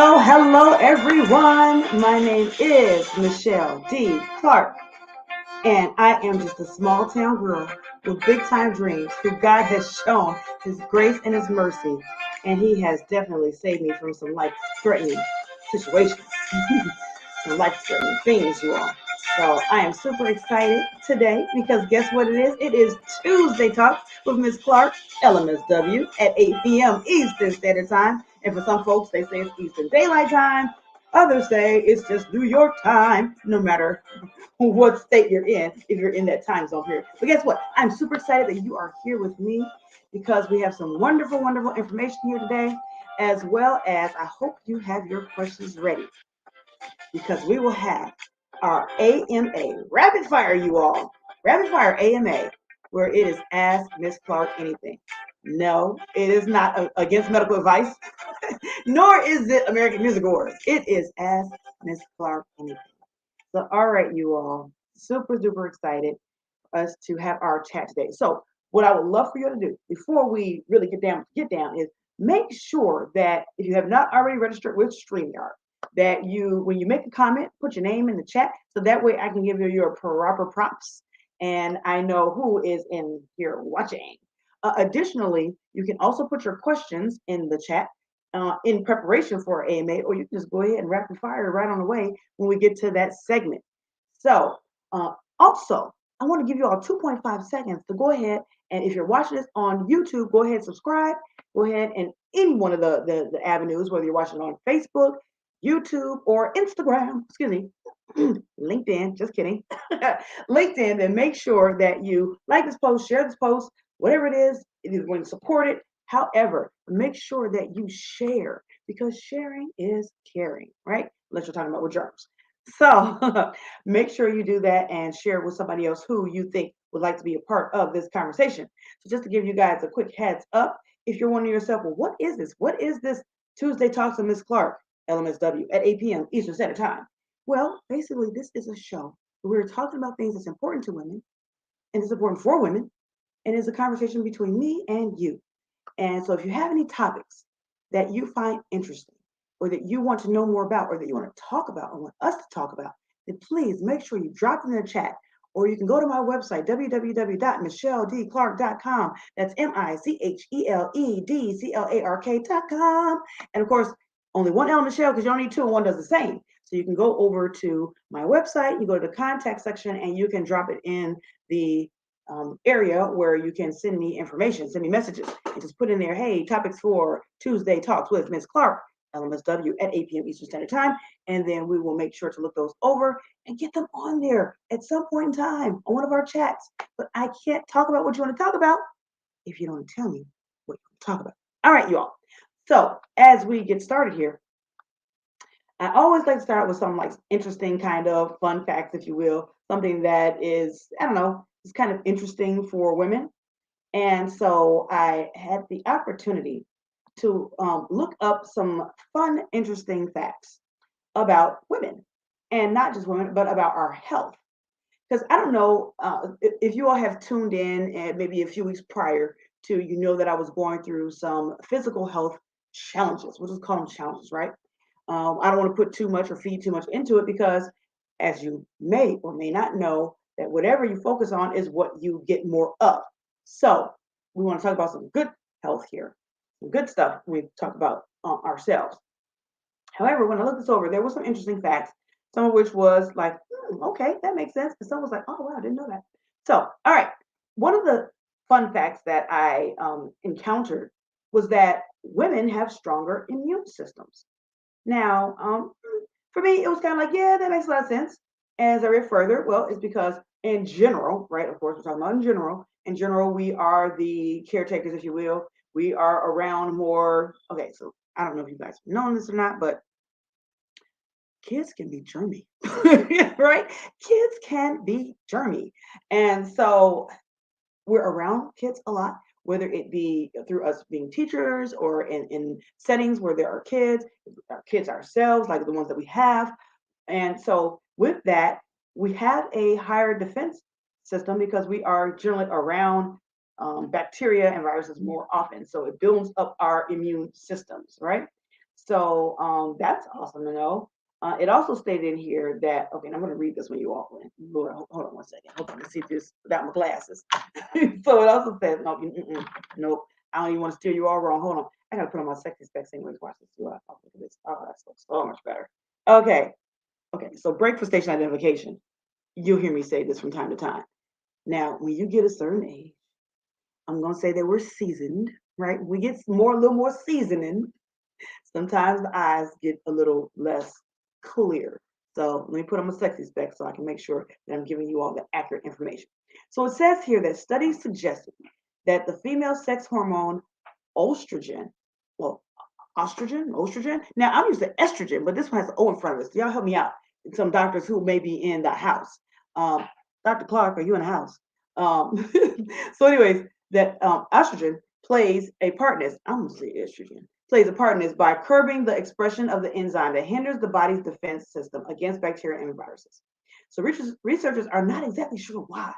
Hello, everyone. My name is Michelle D. Clark, and I am just a small town girl with big time dreams who God has shown His grace and His mercy, and He has definitely saved me from some life threatening situations, some life threatening things, you all. So I am super excited today because guess what it is? It is Tuesday Talk with Miss Clark, LMSW, at 8 p.m. Eastern Standard Time. And for some folks, they say it's Eastern Daylight Time. Others say it's just New York time, no matter what state you're in, if you're in that time zone here. But guess what? I'm super excited that you are here with me because we have some wonderful, wonderful information here today, as well as I hope you have your questions ready because we will have our AMA, rapid fire, you all, rapid fire AMA, where it is Ask Miss Clark Anything. No, it is not against medical advice, nor is it American Music Awards. It is Ask Miss Clark Anything. So, all right, you all, super duper excited for us to have our chat today. So, what I would love for you to do before we really get down is make sure that if you have not already registered with StreamYard, that you, when you make a comment, put your name in the chat so that way I can give you your proper prompts and I know who is in here watching. Additionally, you can also put your questions in the chat in preparation for AMA, or you can just go ahead and rapid fire right on the way when we get to that segment. So, also, I want to give you all 2.5 seconds to go ahead and if you're watching this on YouTube, go ahead and subscribe. Go ahead and any one of the avenues, whether you're watching on Facebook, YouTube, or Instagram, excuse me, LinkedIn, just kidding, LinkedIn, then make sure that you like this post, share this post, whatever it is, if you're going to support it. However, make sure that you share because sharing is caring, right? Unless you're talking about with germs. So make sure you do that and share with somebody else who you think would like to be a part of this conversation. So just to give you guys a quick heads up, if you're wondering yourself, well, what is this? What is this Tuesday Talks with Miss Clark, LMSW, at 8 p.m. Eastern Standard Time? Well, basically, this is a show where we're talking about things that's important to women and it's important for women, and it's a conversation between me and you. And so if you have any topics that you find interesting or that you want to know more about or that you want to talk about or want us to talk about, then please make sure you drop them in the chat. Or you can go to my website, www.michelledclark.com. That's MICHELEDCLARK.com. And of course, only one L Michelle because you don't need two and one does the same. So you can go over to my website, you go to the contact section, and you can drop it in the area where you can send me information, send me messages, and just put in there, hey, topics for Tuesday Talks with Miss Clark, LMSW, at 8 p.m. Eastern Standard Time. And then we will make sure to look those over and get them on there at some point in time on one of our chats. But I can't talk about what you want to talk about if you don't tell me what you want to talk about. All right, you all. So as we get started here, I always like to start with some like interesting kind of fun facts, if you will, something that is, I don't know, is kind of interesting for women. And so I had the opportunity to look up some fun, interesting facts about women and not just women, but about our health. Because I don't know if you all have tuned in and maybe a few weeks prior to, you know, that I was going through some physical health challenges. We'll just call them challenges, right? I don't want to put too much or feed too much into it because, as you may or may not know, that whatever you focus on is what you get more of. So we want to talk about some good health here, some good stuff we talk about ourselves. However, when I looked this over, there were some interesting facts, some of which was like, okay, that makes sense. And some was like, oh, wow, I didn't know that. So, all right. One of the fun facts that I encountered was that women have stronger immune systems. Now, for me, it was kind of like, yeah, that makes a lot of sense. As I read further, well, it's because in general, right? Of course, we're talking about in general. In general, we are the caretakers, if you will. We are around more. Okay, so I don't know if you guys have known this or not, but kids can be germy, right? Kids can be germy. And so we're around kids a lot, whether it be through us being teachers or in settings where there are kids, our kids ourselves, like the ones that we have. And so with that, we have a higher defense system because we are generally around bacteria and viruses more often. So it builds up our immune systems, right? So that's awesome to know. It also stated in here that, okay, and I'm going to read this one you all. Lord, hold on one second. Hold on, let's see this without my glasses. So it also says, no, nope, I don't even want to steer you all wrong. Hold on. I got to put on my sexy specs anyways. Watch this. Oh, look at this. Oh, that's so much better. Okay. Okay. So break for station identification. You'll hear me say this from time to time. Now, when you get a certain age, I'm going to say that we're seasoned, right? We get a little more seasoning. Sometimes the eyes get a little less clear. So let me put on my sexy spec so I can make sure that I'm giving you all the accurate information. So it says here that studies suggested that the female sex hormone estrogen, well, estrogen. Now I'm used to estrogen, but this one has an O in front of it. So y'all help me out. Some doctors who may be in the house. Dr. Clark, are you in the house? So, anyways, that estrogen plays a part in this. I'm gonna say estrogen plays a part in this by curbing the expression of the enzyme that hinders the body's defense system against bacteria and viruses. So researchers are not exactly sure why,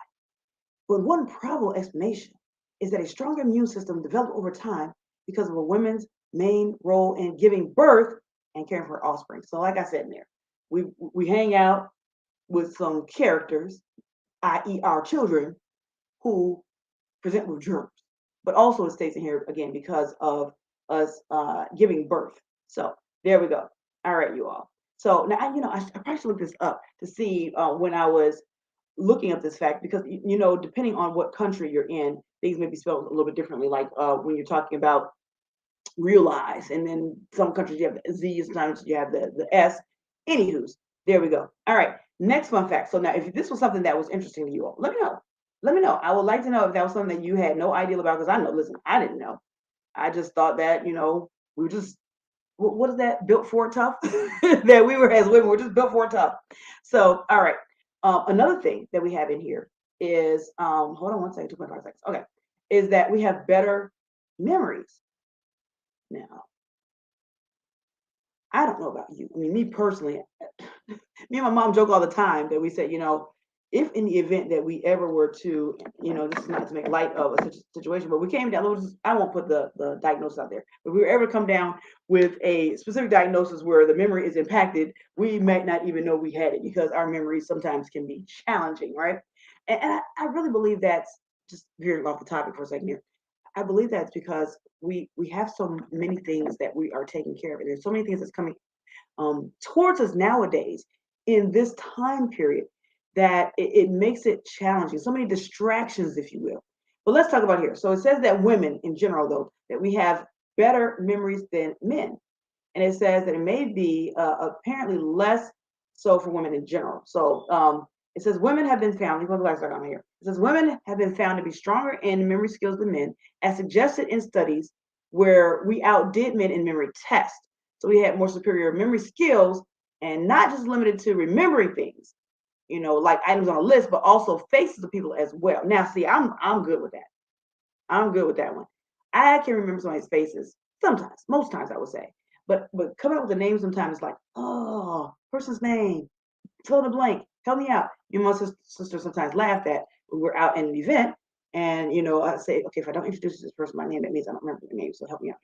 but one probable explanation is that a stronger immune system developed over time because of a woman's main role in giving birth and caring for her offspring. So, like I said in there, we hang out with some characters, i.e., our children, who present with germs. But also it states in here again because of us giving birth. So there we go. All right, you all. So now I probably should look this up to see when I was looking up this fact because depending on what country you're in, things may be spelled a little bit differently. Like when you're talking about realize, and then some countries you have the Z, sometimes you have the S. Anywho's, there we go. All right, next fun fact. So now, if this was something that was interesting to you all, let me know. Let me know. I would like to know if that was something that you had no idea about because I know. Listen, I didn't know. I just thought that we were just what is that built for tough that we were as women we're just built for tough. So all right, another thing that we have in here is hold on one second, 2.5 seconds. Okay, is that we have better memories now. I don't know about you. I mean, me personally, me and my mom joke all the time that we say, if in the event that we ever were to, this is not to make light of a situation, but we came down, I won't put the diagnosis out there, but if we were ever come down with a specific diagnosis where the memory is impacted, we might not even know we had it because our memories sometimes can be challenging, right? And I really believe that's just veering off the topic for a second here. I believe that's because we have so many things that we are taking care of, and there's so many things that's coming towards us nowadays in this time period that it makes it challenging. So many distractions, if you will. But let's talk about here. So it says that women in general, though, that we have better memories than men, and it says that it may be apparently less so for women in general. So it says women have been found. Let me put the on here. It says women have been found to be stronger in memory skills than men, as suggested in studies where we outdid men in memory tests. So we had more superior memory skills, and not just limited to remembering things, like items on a list, but also faces of people as well. Now, see, I'm good with that. I'm good with that one. I can remember somebody's faces sometimes, most times I would say, but coming up with the name sometimes is like, oh, person's name, fill in the blank, help me out. My sister sometimes laughed at when we're out in an event, and I say, okay, if I don't introduce this person by name, that means I don't remember the name, so help me out.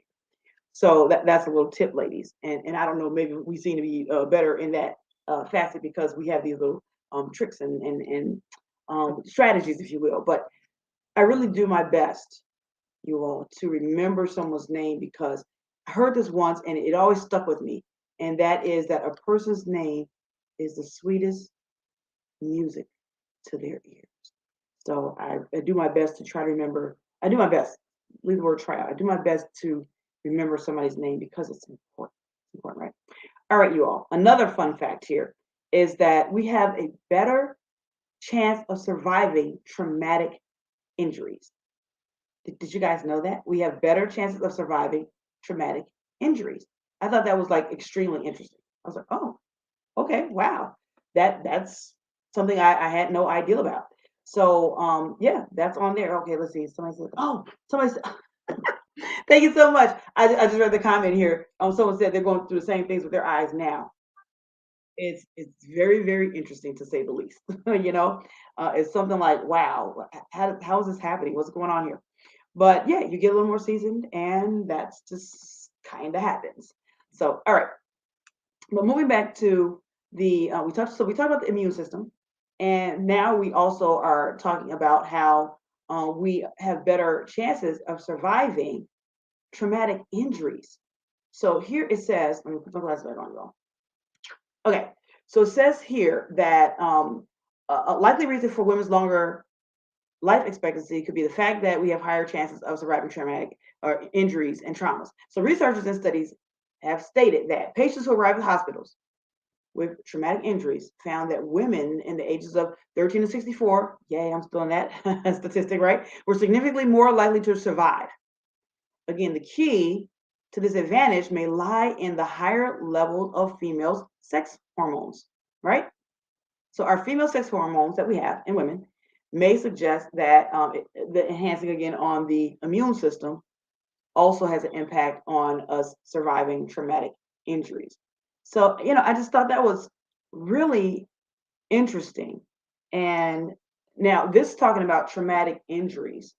So that's a little tip, ladies, and I don't know, maybe we seem to be better in that facet because we have these little tricks and strategies, if you will. But I really do my best, you all, to remember someone's name because I heard this once and it always stuck with me, and that is that a person's name is the sweetest music to their ears. So I do my best to try to remember. I do my best. Leave the word try out. I do my best to remember somebody's name because it's important. It's important, right? All right, you all. Another fun fact here is that we have a better chance of surviving traumatic injuries. Did you guys know that? We have better chances of surviving traumatic injuries. I thought that was like extremely interesting. I was like, oh, okay, wow. That's something I had no idea about. So yeah, that's on there. Okay, let's see. Somebody said, oh, somebody said, thank you so much. I just read the comment here. Someone said they're going through the same things with their eyes now. It's very, very interesting to say the least. It's something like, wow, how is this happening? What's going on here? But yeah, you get a little more seasoned, and that's just kind of happens. So, all right. But moving back to the we talked about the immune system, and now we also are talking about how we have better chances of surviving traumatic injuries. So here it says, let me put my glasses back on, y'all. Okay, so it says here that a likely reason for women's longer life expectancy could be the fact that we have higher chances of surviving traumatic or injuries and traumas. So researchers and studies have stated that patients who arrive at hospitals with traumatic injuries found that women in the ages of 13 to 64, yay, I'm still in that statistic, right, were significantly more likely to survive. Again, the key to this advantage may lie in the higher level of females' sex hormones, right? So our female sex hormones that we have in women may suggest that the enhancing again on the immune system also has an impact on us surviving traumatic injuries. So, I just thought that was really interesting. And now this talking about traumatic injuries,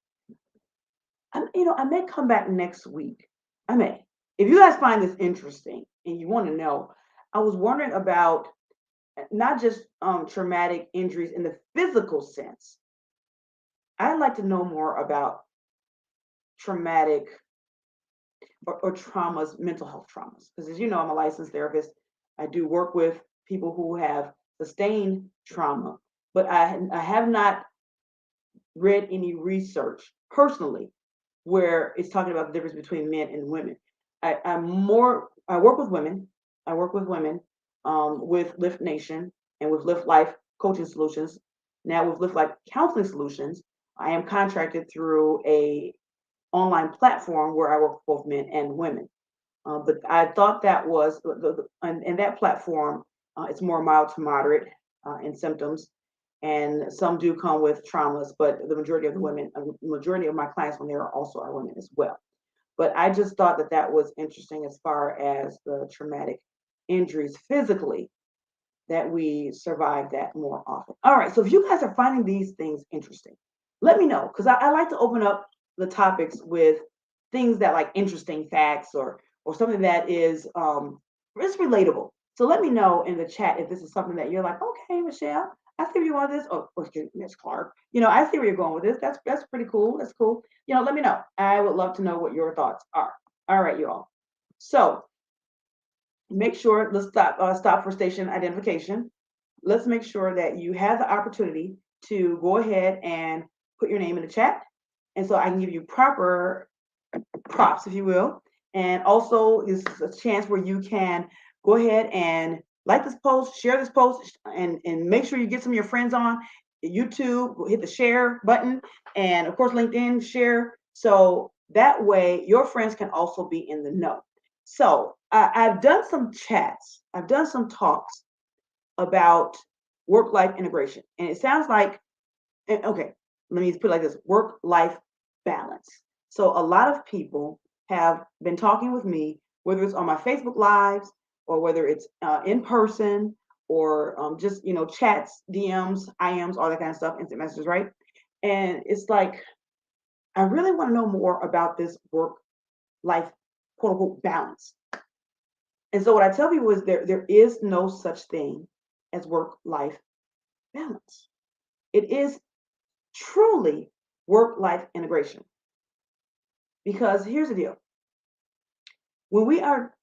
I may come back next week. I may. If you guys find this interesting and you want to know, I was wondering about not just traumatic injuries in the physical sense. I'd like to know more about traumatic or traumas, mental health traumas. Because as you know, I'm a licensed therapist. I do work with people who have sustained trauma, but I have not read any research personally where it's talking about the difference between men and women. I work with women. I work with women with Lift Nation and with Lift Life Coaching Solutions. Now with Lift Life Counseling Solutions, I am contracted through a online platform where I work with both men and women. But I thought that was and that platform, it's more mild to moderate in symptoms, and some do come with traumas. But the majority of the women, majority of my clients on there also are women as well. But I just thought that that was interesting as far as the traumatic injuries physically, that we survive that more often. All right, so if you guys are finding these things interesting, let me know, because I like to open up the topics with things that like interesting facts or something that is it's relatable. So let me know in the chat if this is something that you're like, okay, Michelle, I see where you want this, or Miss Clark, I see where you're going with this. That's pretty cool. That's cool. Let me know. I would love to know what your thoughts are. All right, you all. So make sure, let's stop for station identification. Let's make sure that you have the opportunity to go ahead and put your name in the chat. And so I can give you proper props, if you will. And also, this is a chance where you can go ahead and like this post, share this post, and make sure you get some of your friends on YouTube, hit the share button, and of course, LinkedIn, share. So that way, your friends can also be in the know. So I've done some chats, I've done some talks about work-life integration. And it sounds like, okay, let me put it like this, work-life balance. So a lot of people have been talking with me, whether it's on my Facebook Lives or whether it's in person or just, chats, DMs, IMs, all that kind of stuff, instant messages, right? And it's like, I really want to know more about this work-life, quote unquote, balance. And so what I tell people is there is no such thing as work-life balance. It is truly work-life integration. Because here's the deal. When we are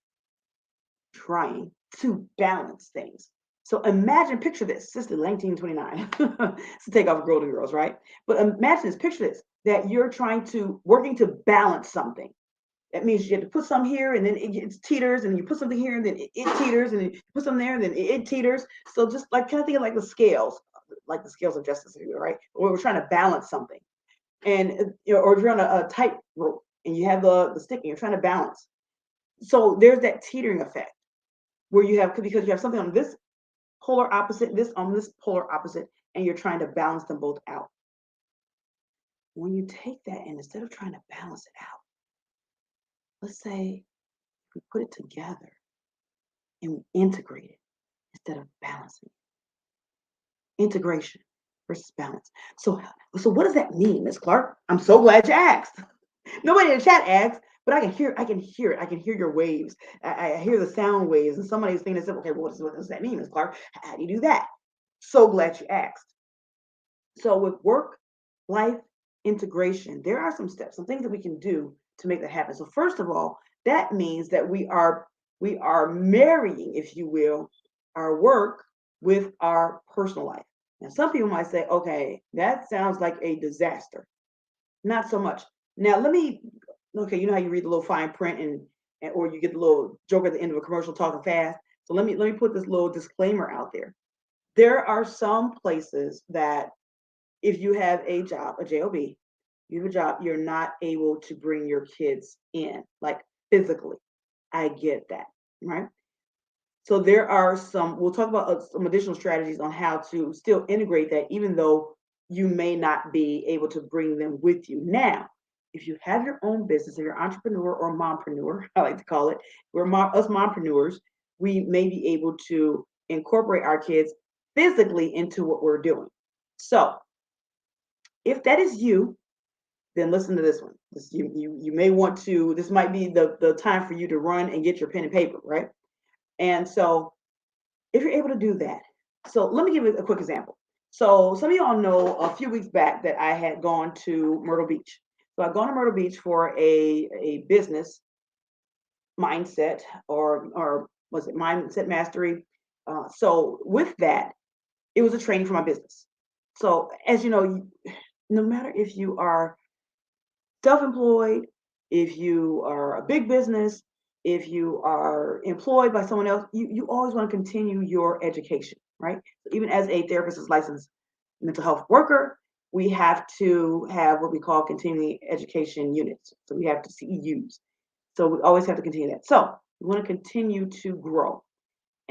trying to balance things, so imagine, picture this. This is 1929. It's a takeoff of Golden Girls, right? But imagine this, picture this, that you're working to balance something. That means you have to put some here and then it teeters, and you put something here and then it teeters, and you put something there and then it teeters. So just like kind of think of like the scales of justice, right? Where we're trying to balance something. And or if you're on a tight rope and you have the stick and you're trying to balance. So there's that teetering effect where because you have something on this polar opposite, this on this polar opposite, and you're trying to balance them both out. When you take that and instead of trying to balance it out, let's say we put it together and we integrate it instead of balancing it. Integration versus balance. So what does that mean, Ms. Clark? I'm so glad you asked. Nobody in the chat asked, but I can hear it. I can hear your waves. I hear the sound waves. And somebody's thinking, okay, well, what does that mean, Ms. Clark? How do you do that? So glad you asked. So with work life integration, there are some steps, some things that we can do to make that happen. So first of all, that means that we are marrying, if you will, our work with our personal life. Now, some people might say, okay, that sounds like a disaster. Not so much. Now, okay, you know how you read the little fine print and or you get the little joke at the end of a commercial talking fast. So let me put this little disclaimer out there. There are some places that if you have a job, a job, you have a job, you're not able to bring your kids in, like physically. I get that, right? So there are we'll talk about some additional strategies on how to still integrate that, even though you may not be able to bring them with you. Now, if you have your own business, if you're an entrepreneur or mompreneur, I like to call it, us mompreneurs, we may be able to incorporate our kids physically into what we're doing. So if that is you, then listen to this one. You may want to, this might be the time for you to run and get your pen and paper, right? And so if you're able to do that, so let me give you a quick example. So some of y'all know a few weeks back that I had gone to Myrtle Beach. So I'd gone to Myrtle Beach for a business mindset or was it mindset mastery? So with that, it was a training for my business. So as you know, no matter if you are self-employed, if you are a big business, if you are employed by someone else, you always want to continue your education, right? Even as a therapist is licensed mental health worker, we have to have what we call continuing education units. So we have to CEUs. So we always have to continue that. So we want to continue to grow.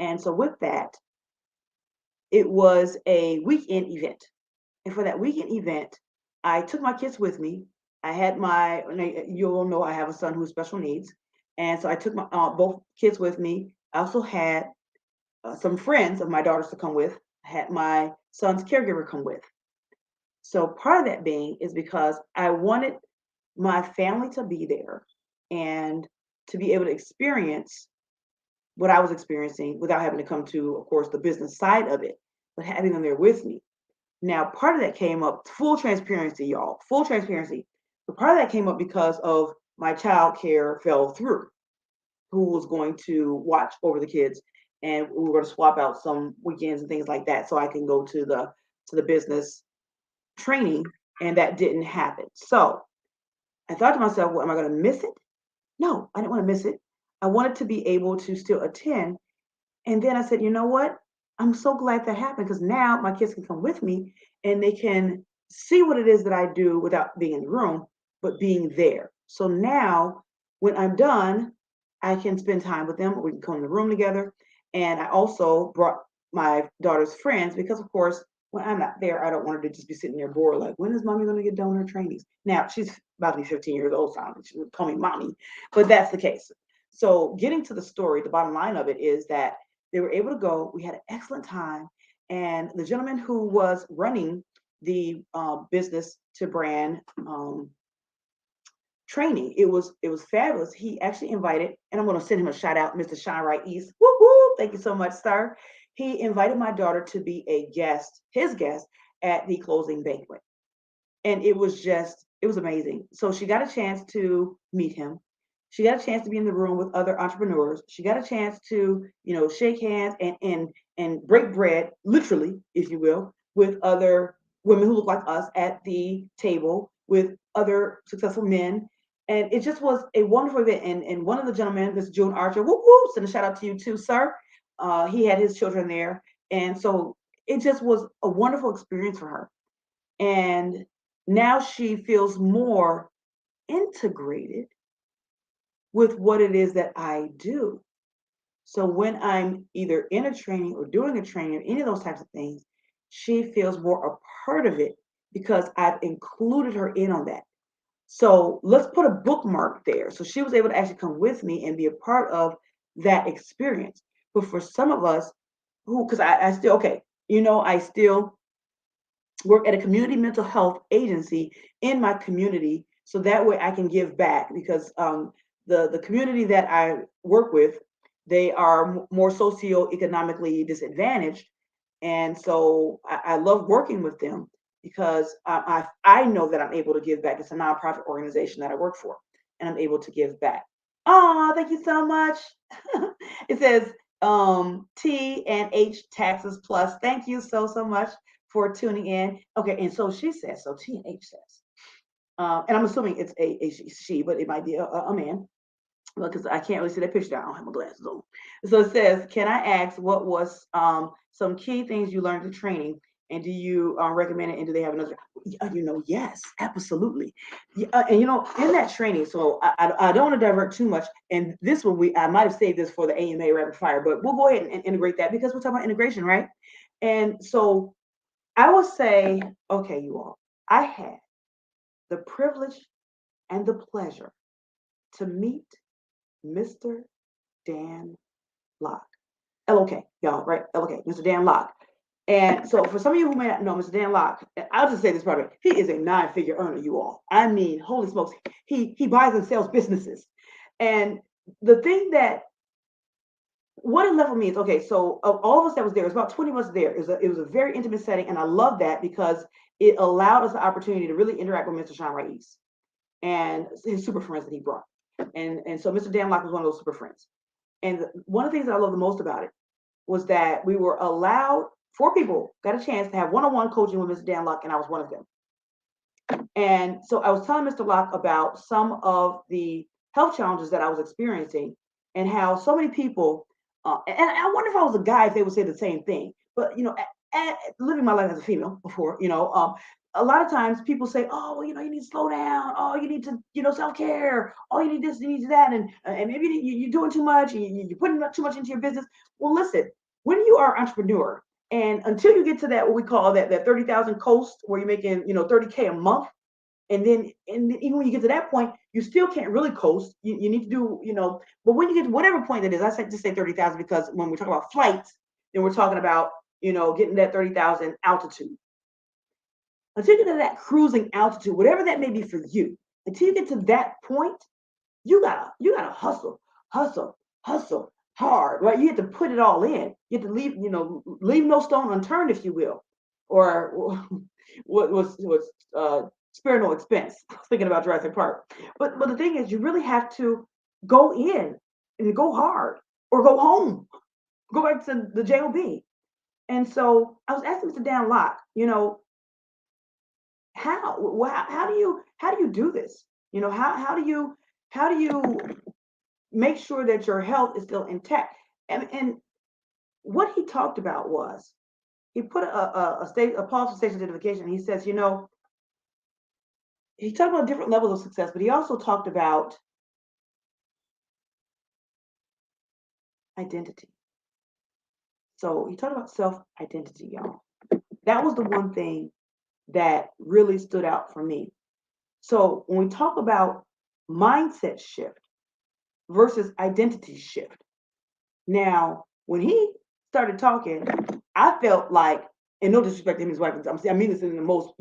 And so with that, it was a weekend event. And for that weekend event, I took my kids with me. I had you'll know I have a son who has special needs. And so I took my both kids with me. I also had some friends of my daughters to come with. I had my son's caregiver come with. So part of that being is because I wanted my family to be there and to be able to experience what I was experiencing without having to come to, of course, the business side of it, but having them there with me. Now, part of that came up, full transparency, y'all, full transparency. But part of that came up because of my child care fell through, who was going to watch over the kids. And we were going to swap out some weekends and things like that so I can go to the business training, and that didn't happen. So I thought to myself, well, am I going to miss it? No, I didn't want to miss it. I wanted to be able to still attend. And then I said, you know what? I'm so glad that happened because now my kids can come with me and they can see what it is that I do without being in the room, but being there. So now when I'm done, I can spend time with them. We can come in the room together. And I also brought my daughter's friends because, of course, when I'm not there, I don't want her to just be sitting there bored, like, when is mommy going to get done with her trainings? Now, she's about to be 15 years old, so she would call me mommy, but that's the case. So getting to the story, the bottom line of it is that they were able to go. We had an excellent time. And the gentleman who was running the business to brand training, it was fabulous. He actually invited, and I'm going to send him a shout out, Mr. Shine Right East. Woo woo! Thank you so much, sir. He invited my daughter to be his guest at the closing banquet. And it was amazing. So she got a chance to meet him. She got a chance to be in the room with other entrepreneurs. She got a chance to, shake hands and break bread, literally, if you will, with other women who look like us at the table, with other successful men. And it just was a wonderful event. And one of the gentlemen, Mr. June Archer, whoop whoop, send a shout out to you too, sir. He had his children there. And so it just was a wonderful experience for her. And now she feels more integrated with what it is that I do. So when I'm either in a training or doing a training or any of those types of things, she feels more a part of it because I've included her in on that. So let's put a bookmark there. So she was able to actually come with me and be a part of that experience. But for some of us because I still, okay, I still work at a community mental health agency in my community. so that way I can give back because the community that I work with, they are more socioeconomically disadvantaged, and so I love working with them because I know that I'm able to give back. It's a nonprofit organization that I work for, and I'm able to give back. Oh, thank you so much. It says T and H taxes plus. Thank you so much for tuning in. Okay, and so she says, so T and H says, and I'm assuming it's a she, but it might be a man because I can't really see that picture. I don't have my glasses on. So it says, can I ask what was some key things you learned in training, and do you recommend it? And do they have another? Yes, absolutely. And in that training, so I don't want to divert too much. And this one, I might have saved this for the AMA rapid fire, but we'll go ahead and integrate that because we're talking about integration, right? And so I will say, okay, you all, I had the privilege and the pleasure to meet Mr. Dan Locke. LOK, y'all, right? LOK, Mr. Dan Locke. And so for some of you who may not know Mr. Dan Locke, I'll just say this part of it. He is a 9-figure earner, you all. I mean, holy smokes, he buys and sells businesses. And the thing that what it left for me is, okay, so of all of us that was there, it was about 20 of us there. It was a very intimate setting, and I love that because it allowed us the opportunity to really interact with Mr. Sean Rais and his super friends that he brought. And so Mr. Dan Locke was one of those super friends. And one of the things that I love the most about it was that we were allowed, 4 people got a chance to have one-on-one coaching with Mr. Dan Locke, and I was one of them. And so I was telling Mr. Locke about some of the health challenges that I was experiencing and how so many people, and I wonder if I was a guy, if they would say the same thing. But, living my life as a female before, a lot of times people say, oh, well, you need to slow down. Oh, you need to, self-care. Oh, you need this, you need that. And maybe you're doing too much. You're putting too much into your business. Well, listen, when you are an entrepreneur, and until you get to that, what we call that 30,000 coast where you're making, 30K a month. And even when you get to that point, you still can't really coast. You need to do, but when you get to whatever point that is, I said just say 30,000 because when we talk about flights, then we're talking about, getting that 30,000 altitude. Until you get to that cruising altitude, whatever that may be for you, until you get to that point, you gotta hustle hard, right? You have to put it all in. You have to leave no stone unturned, if you will, or what was spare no expense. Thinking about Jurassic Park, but the thing is, you really have to go in and go hard, or go home, go back to the job. And so I was asking Mr. Dan Locke, how do you do this? How do you make sure that your health is still intact? And what he talked about was he put a pause for station identification. He says, he talked about different levels of success, but he also talked about identity. So he talked about self-identity, y'all. That was the one thing that really stood out for me. So when we talk about mindset shift versus identity shift, now when he started talking, I felt like, and no disrespect to him and his wife, I mean this in the most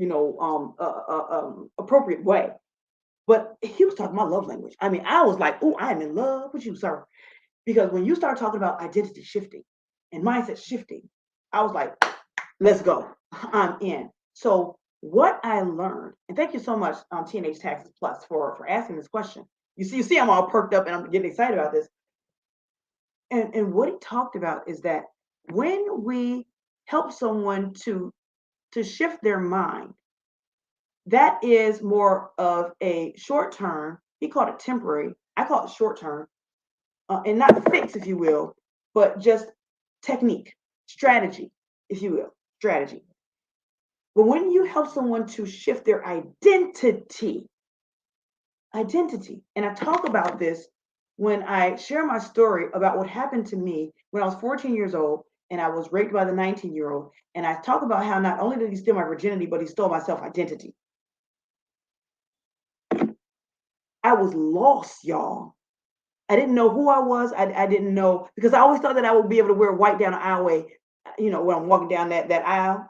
appropriate way, but he was talking about love language. I mean, I was like, oh, I am in love with you, sir, because when you start talking about identity shifting and mindset shifting, I was like, let's go, I'm in. So what I learned, and thank you so much, TNH Taxes Plus, for asking this question. You see, I'm all perked up and I'm getting excited about this. And what he talked about is that when we help someone to shift their mind, that is more of a short term. He called it temporary. I call it short term, and not fix, if you will, but just technique, strategy, if you will, strategy. But when you help someone to shift their identity, and I talk about this when I share my story about what happened to me when I was 14 years old and I was raped by the 19-year-old. And I talk about how not only did he steal my virginity, but he stole my self-identity. I was lost, y'all. I didn't know who I was. I didn't know, because I always thought that I would be able to wear white down the aisleway when I'm walking down that aisle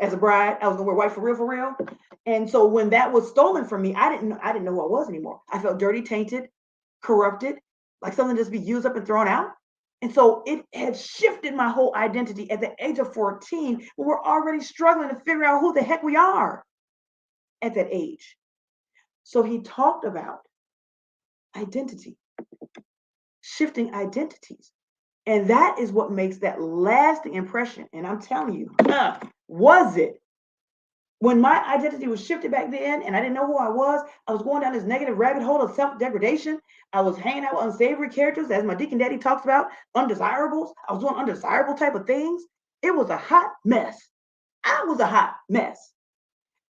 as a bride, I was gonna wear white for real, for real. And so when that was stolen from me, I didn't know who I was anymore. I felt dirty, tainted, corrupted, like something just be used up and thrown out. And so it had shifted my whole identity at the age of 14, when we're already struggling to figure out who the heck we are at that age. So he talked about identity, shifting identities. And that is what makes that lasting impression. And I'm telling you, was it? When my identity was shifted back then and I didn't know who I was going down this negative rabbit hole of self degradation. I was hanging out with unsavory characters, as my Deacon Daddy talks about, undesirables. I was doing undesirable type of things. It was a hot mess. I was a hot mess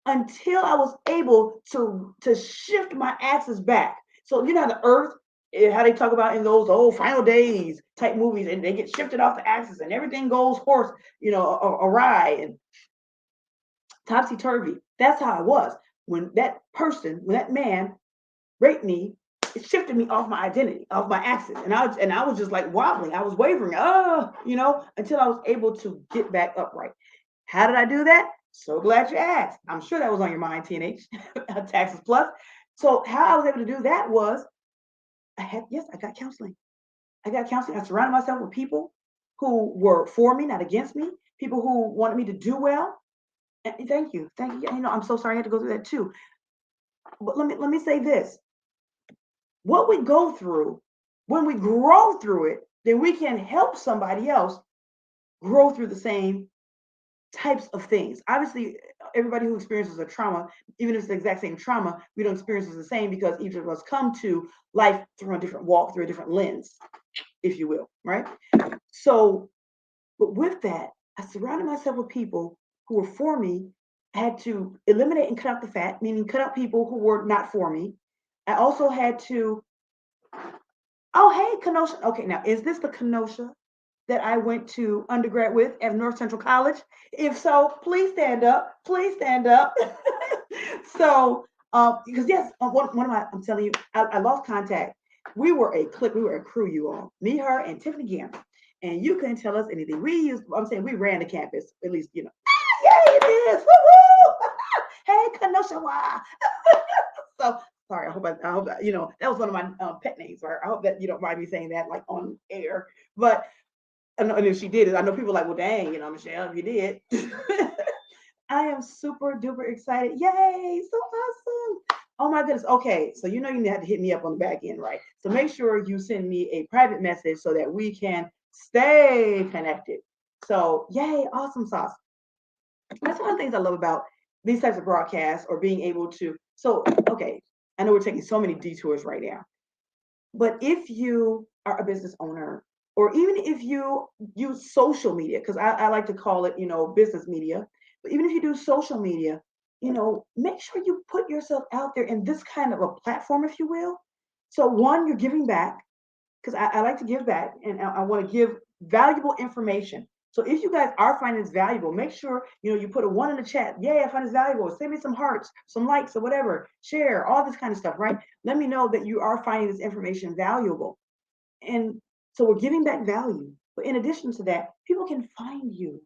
until I was able to shift my axis back. So, you know, the earth, how they talk about in those old Final Days type movies, and they get shifted off the axis and everything goes horse, awry and topsy turvy. That's how I was. When that man raped me, it shifted me off my identity, off my axis. And I was just like wobbling. I was wavering, until I was able to get back upright. How did I do that? So glad you asked. I'm sure that was on your mind, TNH, Taxes Plus. So how I was able to do that was I got counseling. I got counseling. I surrounded myself with people who were for me, not against me, people who wanted me to do well. And thank you. Thank you. I'm so sorry I had to go through that too. But let me say this. What we go through, when we grow through it, then we can help somebody else grow through the same types of things. Obviously, everybody who experiences a trauma, even if it's the exact same trauma, we don't experience it the same, because each of us come to life through a different walk, through a different lens, if you will, right? So, but with that, I surrounded myself with people who were for me. I had to eliminate and cut out the fat, meaning cut out people who were not for me. I also had to, oh, hey, Kenosha. Okay, now, is this the Kenosha that I went to undergrad with at North Central College? If so, please stand up. Please stand up. So, because yes, one of my, I'm telling you, I lost contact. We were a clique, we were a crew, you all. Me, her, and Tiffany Gamble. And you couldn't tell us anything. I'm saying we ran the campus, at least, Yay, it is. Woo-hoo! Hey, Kenosha. So sorry. I hope that, that was one of my pet names. Right? I hope that you don't mind me saying that like on air. But and if she did it, I know people are like, well, dang, Michelle, if you did. I am super duper excited. Yay, so awesome. Oh my goodness. Okay, so you have to hit me up on the back end, right? So make sure you send me a private message so that we can stay connected. So yay, awesome sauce. That's one of the things I love about these types of broadcasts, or being able to. So, okay, I know we're taking so many detours right now, but if you are a business owner, or even if you use social media, because I like to call it, business media, but even if you do social media, make sure you put yourself out there in this kind of a platform, if you will. So, one, you're giving back, because I like to give back, and I want to give valuable information. So if you guys are finding this valuable, make sure you put a one in the chat. Yay, I find this valuable. Send me some hearts, some likes, or whatever. Share all this kind of stuff, right? Let me know that you are finding this information valuable. And so we're giving back value. But in addition to that, people can find you.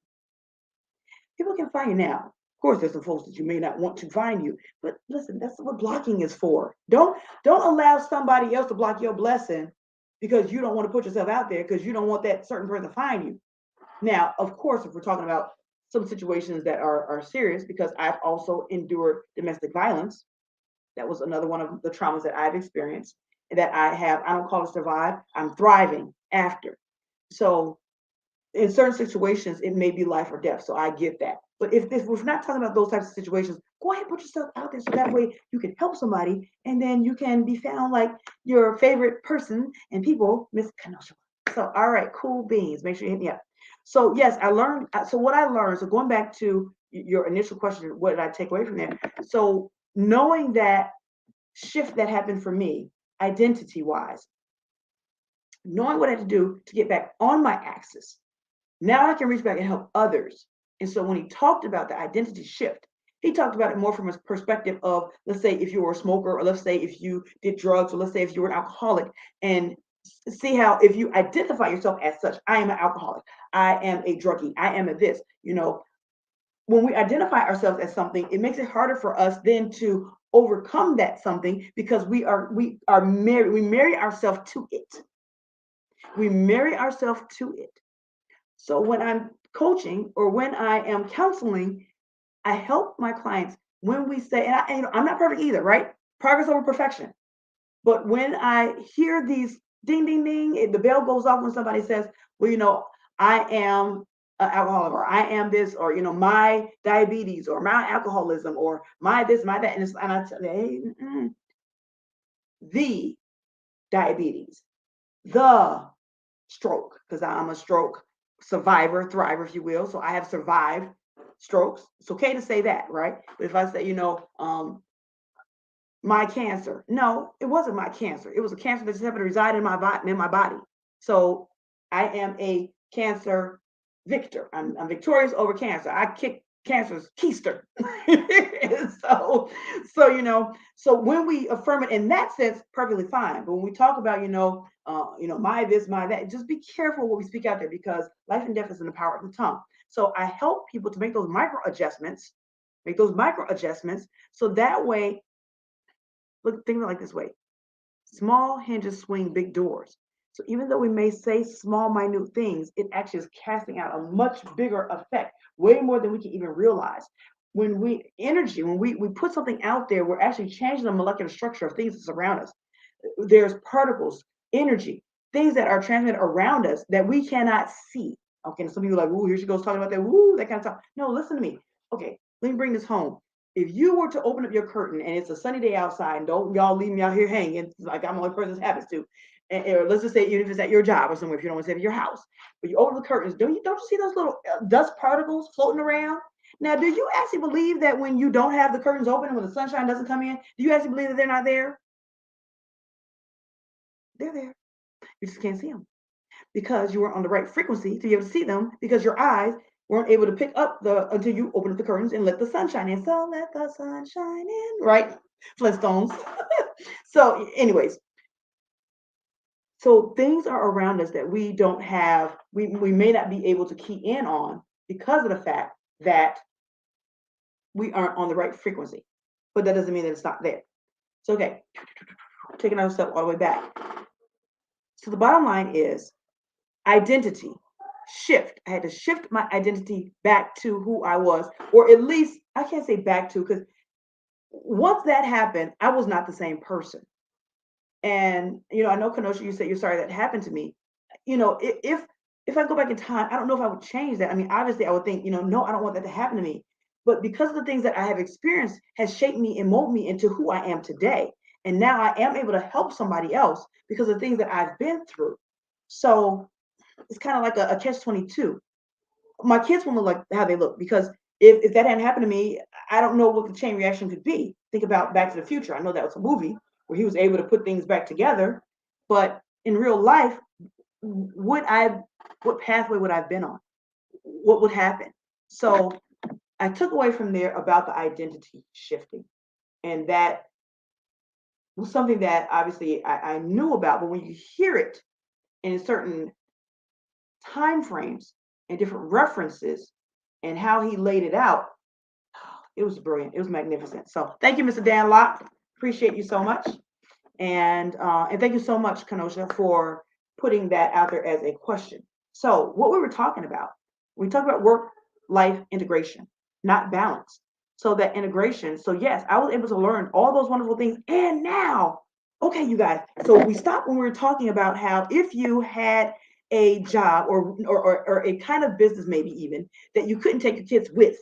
People can find you now. Of course, there's some folks that you may not want to find you, but listen, that's what blocking is for. Don't allow somebody else to block your blessing because you don't want to put yourself out there, because you don't want that certain person to find you. Now, of course, if we're talking about some situations that are serious, because I've also endured domestic violence. That was another one of the traumas that I've experienced, and that I don't call it survive, I'm thriving after. So in certain situations, it may be life or death. So I get that. But if we're not talking about those types of situations, go ahead and put yourself out there, so that way you can help somebody, and then you can be found like your favorite person and people, Miss Kenosha. So, all right, cool beans. Make sure you hit me up. So, yes, I learned. So, what I learned, so going back to your initial question, what did I take away from there? So, knowing that shift that happened for me, identity wise, knowing what I had to do to get back on my axis, now I can reach back and help others. And so when he talked about the identity shift, he talked about it more from a perspective of, let's say, if you were a smoker, or let's say if you did drugs, or let's say if you were an alcoholic, and See how if you identify yourself as such, I am an alcoholic, I am a druggie, I am a this, when we identify ourselves as something, it makes it harder for us then to overcome that something because we are married, we marry ourselves to it. We marry ourselves to it. So when I'm coaching or when I am counseling, I help my clients when we say, I'm not perfect either, right? Progress over perfection. But when I hear these ding, ding, ding, the bell goes off when somebody says, well, I am an alcoholic, or I am this, or, my diabetes, or my alcoholism, or my this, my that. And I tell hey, the diabetes, the stroke, because I'm a stroke survivor, thriver, if you will. So I have survived strokes. It's okay to say that, right? But if I say, my cancer. No, it wasn't my cancer. It was a cancer that just happened to reside in my body. So I am a cancer victor. I'm victorious over cancer. I kick cancer's keister. so so when we affirm it in that sense, perfectly fine. But when we talk about, my this, my that, just be careful what we speak out there because life and death is in the power of the tongue. So I help people to make those micro adjustments, so that way, look, think of it like this way. Small hinges swing big doors. So even though we may say small, minute things, it actually is casting out a much bigger effect, way more than we can even realize. When we put something out there, we're actually changing the molecular structure of things that surround us. There's particles, energy, things that are transmitted around us that we cannot see. Okay, and some people are like, ooh, here she goes talking about that, ooh, that kind of stuff. No, listen to me. Okay, let me bring this home. If you were to open up your curtain and it's a sunny day outside, and don't y'all leave me out here hanging like I'm the only person that happens to, or let's just say even if it's at your job or somewhere, if you don't want to say at your house, but you open the curtains, don't you see those little dust particles floating around? Now, do you actually believe that when you don't have the curtains open and when the sunshine doesn't come in, do you actually believe that they're not there? They're there. You just can't see them because you weren't on the right frequency to be able to see them because your eyes weren't able to pick up the until you open up the curtains and let the sunshine in. So let the sunshine in, right? Flintstones. So, anyways, so things are around us that we don't have, we may not be able to key in on because of the fact that we aren't on the right frequency. But that doesn't mean that it's not there. So, okay, taking our step all the way back. So the bottom line is identity shift. I had to shift my identity back to who I was, or at least I can't say back to, because once that happened, I was not the same person. And I know, Kenosha, you said you're sorry that happened to me. If I go back in time, I don't know if I would change that. I mean, obviously, I would think, no, I don't want that to happen to me. But because of the things that I have experienced, has shaped me and molded me into who I am today. And now I am able to help somebody else because of the things that I've been through. So it's kind of like a catch 22. My kids won't look like how they look because if that hadn't happened to me, I don't know what the chain reaction could be. Think about Back to the Future. I know that was a movie where he was able to put things back together, but in real life, would I, what pathway would I have been on? What would happen? So I took away from there about the identity shifting, and that was something that obviously I knew about, but when you hear it in certain time frames and different references and how he laid it out, it was brilliant. It was magnificent. So thank you, Mr. Dan Locke. Appreciate you so much. And thank you so much, Kenosha, for putting that out there as a question. So what we were talking about, we talked about work-life integration, not balance. So that integration. So yes, I was able to learn all those wonderful things. And now, okay, you guys. So we stopped when we were talking about how if you had a job or a kind of business, maybe even that you couldn't take your kids with.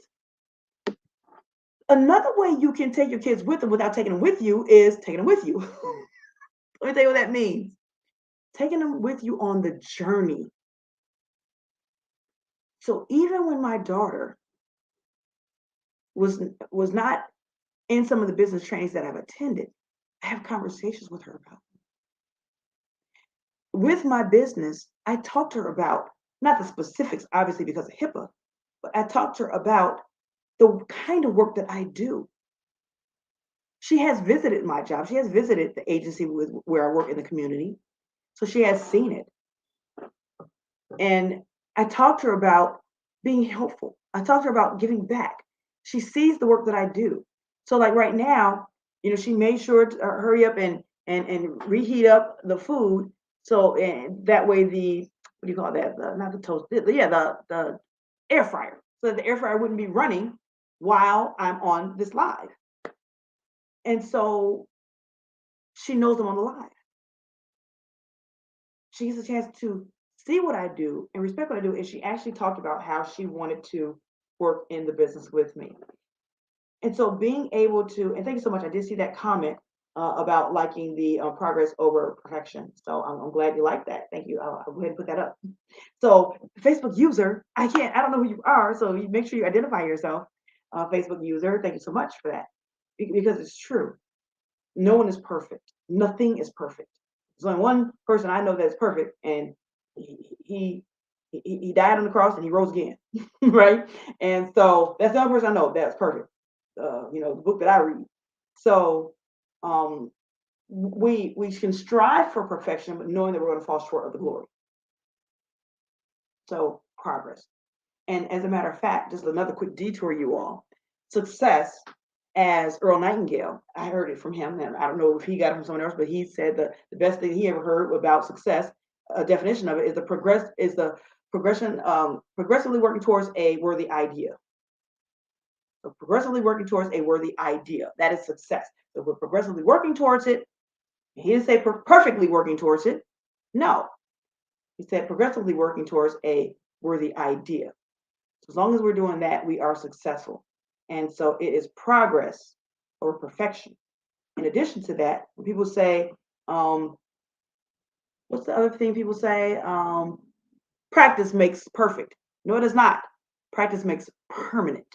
Another way you can take your kids with them without taking them with you is taking them with you. Let me tell you what that means. Taking them with you on the journey. So even when my daughter was not in some of the business trainings that I've attended, I have conversations with her about it. With my business, I talked to her about not the specifics, obviously because of HIPAA, but I talked to her about the kind of work that I do. She has visited my job. She has visited the agency where I work in the community. So she has seen it. And I talked to her about being helpful. I talked to her about giving back. She sees the work that I do. So like right now, she made sure to hurry up and reheat up the food. So and that way the what do you call that? Not the toast. The air fryer. So that the air fryer wouldn't be running while I'm on this live. And so she knows I'm on the live. She gets a chance to see what I do and respect what I do. And she actually talked about how she wanted to work in the business with me. And so being able to, and thank you so much. I did see that comment about liking the progress over perfection. So I'm glad you like that. Thank you. I'll go ahead and put that up. So Facebook user, I don't know who you are. So you make sure you identify yourself. Facebook user, thank you so much for that. Because it's true. No one is perfect. Nothing is perfect. There's only one person I know that's perfect, and he died on the cross and he rose again, right? And so that's the only person I know that's perfect. The book that I read. So we can strive for perfection, but knowing that we're going to fall short of the glory. So progress. And as a matter of fact, just another quick detour, you all. Success, as Earl Nightingale, I heard it from him, and I don't know if he got it from someone else, but he said the best thing he ever heard about success, a definition of it, is the progression, progressively working towards a worthy idea. So progressively working towards a worthy idea. That is success. So we're progressively working towards it. He didn't say perfectly working towards it. No. He said progressively working towards a worthy idea. So as long as we're doing that, we are successful. And so it is progress or perfection. In addition to that, when people say, what's the other thing people say? Practice makes perfect. No, it does not. Practice makes permanent.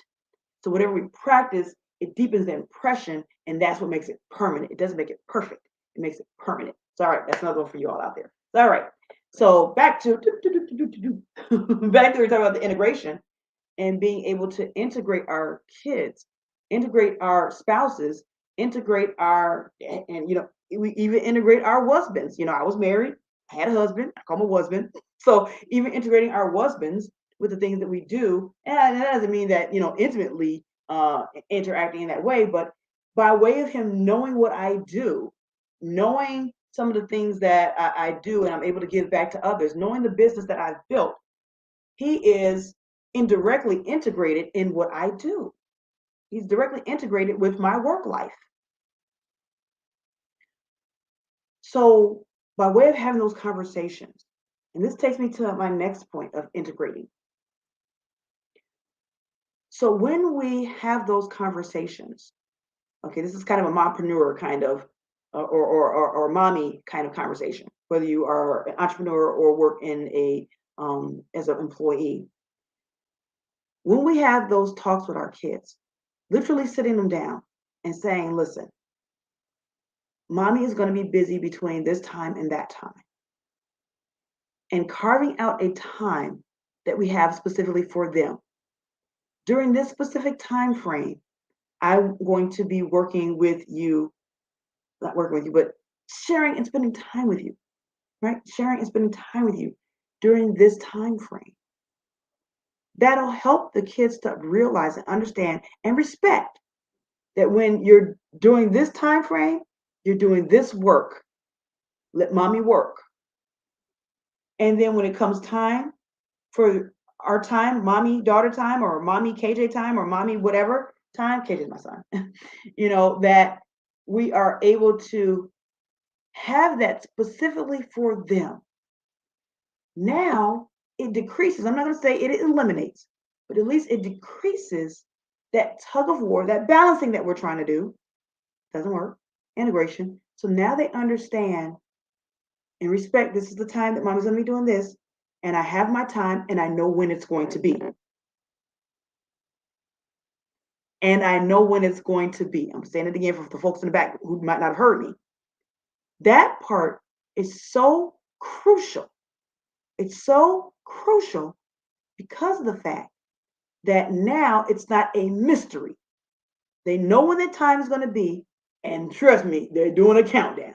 So whatever we practice, it deepens the impression, and that's what makes it permanent. It doesn't make it perfect. It makes it permanent. So, all right, that's another one for you all out there. All right. So back to we're talking about the integration and being able to integrate our kids, integrate our spouses, integrate our, and we even integrate our husbands. I was married, I had a husband, I call him a husband. So even integrating our husbands with the things that we do, and that doesn't mean that intimately interacting in that way, but by way of him knowing what I do, knowing some of the things that I do and I'm able to give back to others, knowing the business that I've built, he is indirectly integrated in what I do. He's directly integrated with my work life. So by way of having those conversations, and this takes me to my next point of integrating. So when we have those conversations, okay, this is kind of a mompreneur kind of, or mommy kind of conversation, whether you are an entrepreneur or work in as an employee. When we have those talks with our kids, literally sitting them down and saying, listen, mommy is going to be busy between this time and that time. And carving out a time that we have specifically for them. During this specific time frame, I'm going to be working with you, not working with you, but sharing and spending time with you, right? Sharing and spending time with you during this time frame. That'll help the kids to realize and understand and respect that when you're doing this time frame, you're doing this work. Let mommy work. And then when it comes time for our time, mommy daughter time, or mommy KJ time, or mommy whatever time, KJ's my son, that we are able to have that specifically for them. Now it decreases. I'm not going to say it eliminates, but at least it decreases that tug of war, that balancing that we're trying to do. Doesn't work. Integration. So now they understand and respect, this is the time that mommy's going to be doing this, and I have my time, and I know when it's going to be. And I know when it's going to be. I'm saying it again for the folks in the back who might not have heard me. That part is so crucial. It's so crucial because of the fact that now it's not a mystery. They know when the time is going to be, and trust me, they're doing a countdown.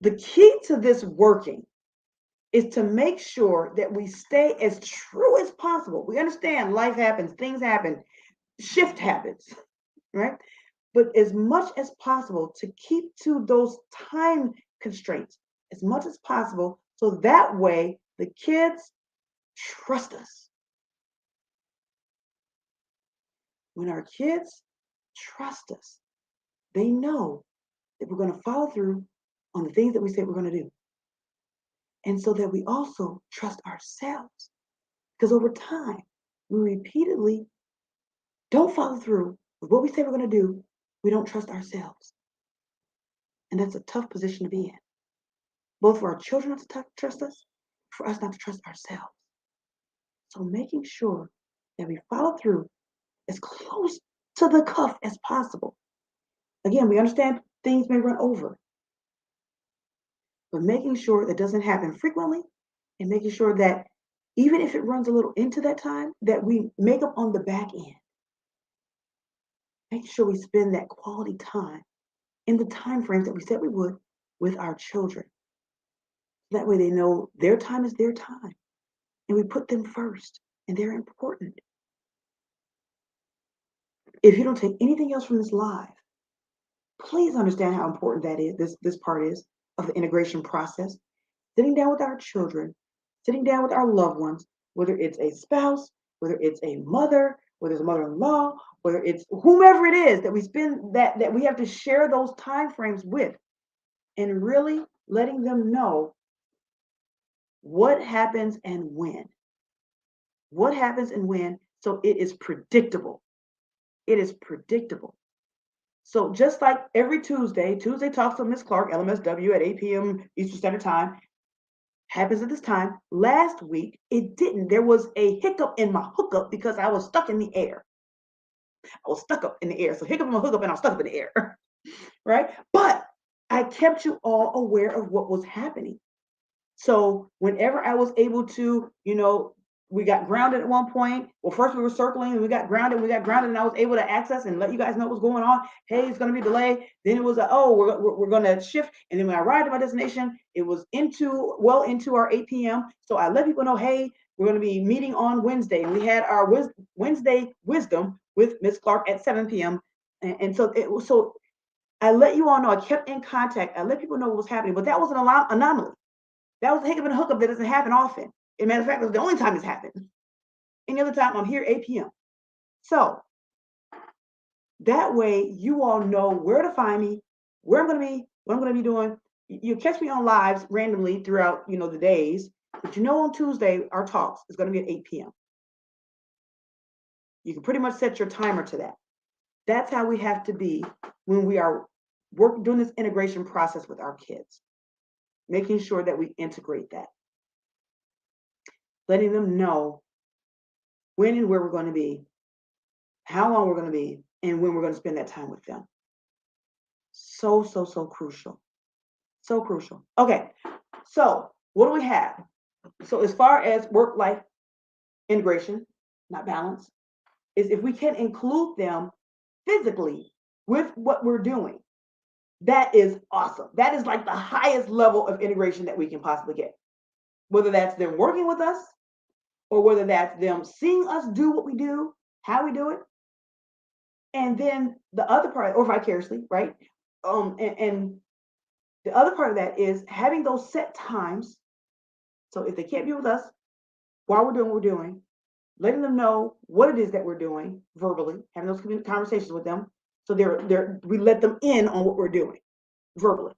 The key to this working is to make sure that we stay as true as possible. We understand life happens, things happen, shift happens, right? But as much as possible to keep to those time constraints as much as possible, so that way the kids trust us. When our kids trust us, they know that we're going to follow through on the things that we say we're going to do. And so that we also trust ourselves. Because over time, we repeatedly don't follow through with what we say we're going to do. We don't trust ourselves. And that's a tough position to be in. Both for our children not to trust us, for us not to trust ourselves. So making sure that we follow through as close to the cuff as possible. Again, we understand things may run over, but making sure that doesn't happen frequently and making sure that even if it runs a little into that time, that we make up on the back end. Making sure we spend that quality time in the time frames that we said we would with our children. That way they know their time is their time and we put them first and they're important. If you don't take anything else from this live, please understand how important that is, this part is of the integration process. Sitting down with our children, sitting down with our loved ones, whether it's a spouse, whether it's a mother, whether it's a mother-in-law, whether it's whomever it is that we spend that we have to share those time frames with, and really letting them know what happens and when. What happens and when, so it is predictable. It is predictable. So just like every Tuesday Talks with Miss Clark, LMSW at 8 p.m. Eastern Standard Time, happens at this time. Last week, it didn't. There was a hiccup in my hookup because I was stuck in the air. I was stuck up in the air. So hiccup in my hookup and I was stuck up in the air, right? But I kept you all aware of what was happening. So whenever I was able to, we got grounded at one point. Well, first we were circling and we got grounded, and I was able to access and let you guys know what's going on. Hey, it's going to be delayed. Then it was we're going to shift. And then when I arrived at my destination, it was well into our 8 p.m. So I let people know, hey, we're going to be meeting on Wednesday. And we had our Wednesday wisdom with Miss Clark at 7 p.m. And so I let you all know. I kept in contact. I let people know what was happening. But that was an anomaly. That was a hiccup and a hookup that doesn't happen often. As a matter of fact, it was the only time it's happened. Any other time, I'm here 8 p.m. So that way, you all know where to find me, where I'm going to be, what I'm going to be doing. You catch me on lives randomly throughout, the days. But on Tuesday, our talks is going to be at 8 p.m. You can pretty much set your timer to that. That's how we have to be when we are doing this integration process with our kids. Making sure that we integrate that. Letting them know when and where we're going to be, how long we're going to be, and when we're going to spend that time with them. So crucial. So crucial. Okay, so what do we have? So as far as work-life integration, not balance, is if we can include them physically with what we're doing, that is awesome. That is like the highest level of integration that we can possibly get. Whether that's them working with us, or whether that's them seeing us do what we do, how we do it. And then the other part, or vicariously, right? And the other part of that is having those set times. So if they can't be with us while we're doing what we're doing, letting them know what it is that we're doing verbally, having those conversations with them. So we let them in on what we're doing verbally.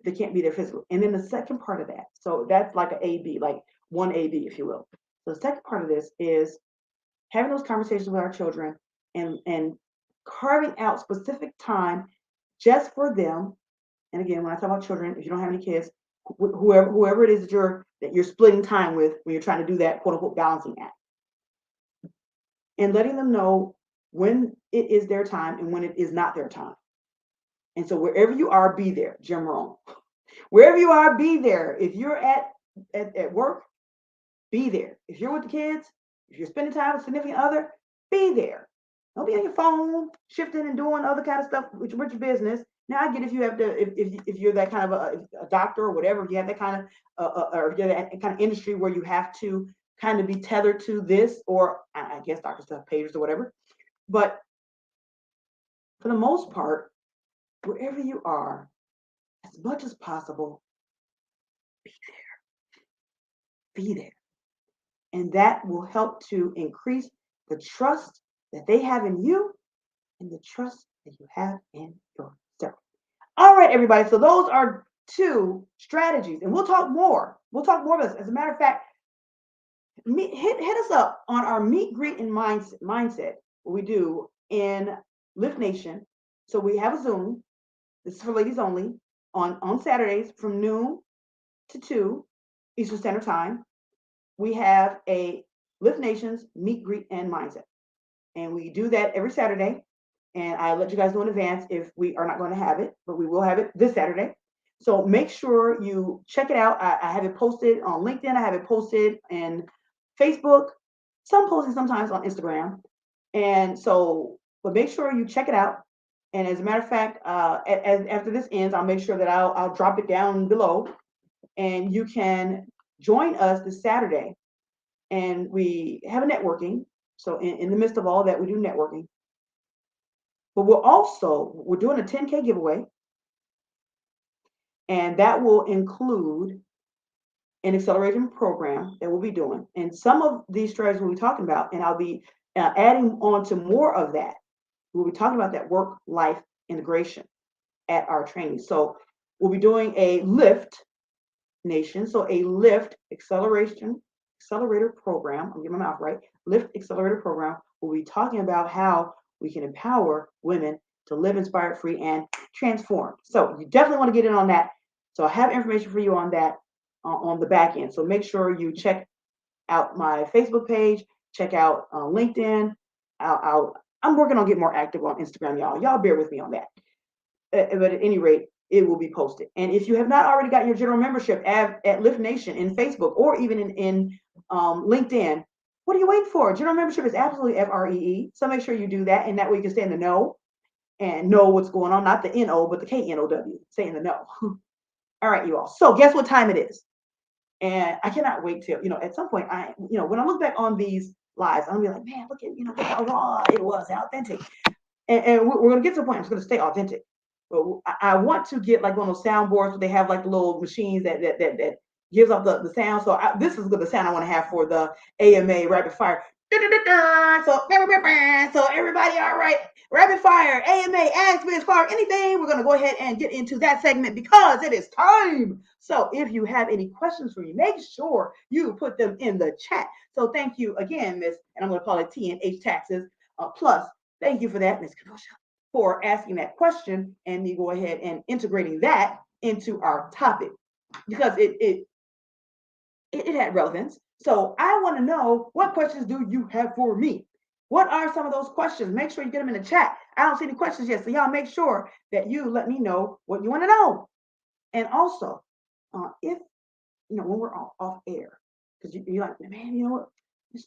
They can't be there physically. And then the second part of that, so that's like an A-B, like one A-B, if you will. So the second part of this is having those conversations with our children and carving out specific time just for them. And again, when I talk about children, if you don't have any kids, whoever it is that you're splitting time with when you're trying to do that quote unquote balancing act, and letting them know when it is their time and when it is not their time. And so wherever you are, be there. Jim Rohn. Wherever you are, be there. If you're at work, be there. If you're with the kids, if you're spending time with a significant other, be there. Don't be on your phone, shifting and doing other kind of stuff with your business. Now I get if you have to, if you're that kind of a doctor or whatever, if you have that kind of, or you're that kind of industry where you have to kind of be tethered to this, or I guess doctors have pagers or whatever. But for the most part, wherever you are, as much as possible, be there. And that will help to increase the trust that they have in you and the trust that you have in yourself. All right, everybody. So those are two strategies, and we'll talk more. We'll talk more about this. As a matter of fact, hit us up on our meet, greet, and mindset. What we do in Lift Nation. So we have a Zoom. This is for ladies only on Saturdays from noon to 2 Eastern Standard Time. We have a Lift Nations meet, greet, and mindset. And we do that every Saturday. And I let you guys know in advance if we are not going to have it, but we will have it this Saturday. So make sure you check it out. I have it posted on LinkedIn. I have it posted in Facebook. Some posted sometimes on Instagram. And so, but make sure you check it out. And as a matter of fact, after this ends, I'll make sure that I'll drop it down below, and you can join us this Saturday. And we have a networking. So in the midst of all that, we do networking. But we're doing a 10K giveaway, and that will include an acceleration program that we'll be doing. And some of these strategies we'll be talking about, and I'll be adding on to more of that. We'll be talking about that work-life integration at our training. So we'll be doing a Lift Nation, so a Lift accelerator program. I'm getting my mouth right. Lift accelerator program. We'll be talking about how we can empower women to live inspired, free, and transformed. So you definitely want to get in on that. So I have information for you on that on the back end. So make sure you check out my Facebook page, check out LinkedIn. I'm working on getting more active on Instagram, y'all. Y'all bear with me on that. But at any rate, it will be posted. And if you have not already gotten your general membership at Lift Nation in Facebook or even in LinkedIn, what are you waiting for? General membership is absolutely FREE. So make sure you do that, and that way you can stay in the know and know what's going on. Not the NO, but the KNOW. Stay in the know. All right, you all. So guess what time it is? And I cannot wait till, at some point, when I look back on these lives, I'm gonna be like, man, look at, how raw it was, how authentic. And we're gonna get to the point. I'm just gonna stay authentic. But I want to get like one of those soundboards where they have like the little machines that gives off the sound. So this is the sound I want to have for the AMA rapid fire. So everybody, all right, rapid fire, AMA, ask Ms. Clark anything. We're gonna go ahead and get into that segment because it is time. So if you have any questions for me, make sure you put them in the chat. So thank you again, Miss, and I'm gonna call it T&H Taxes Plus. Thank you for that, Ms. Kenosha, for asking that question and me go ahead and integrating that into our topic because it had relevance. So I want to know, what questions do you have for me? What are some of those questions? Make sure you get them in the chat. I don't see any questions yet. So y'all make sure that you let me know what you want to know. And also, if, when we're off air, because you're like, man, you know what,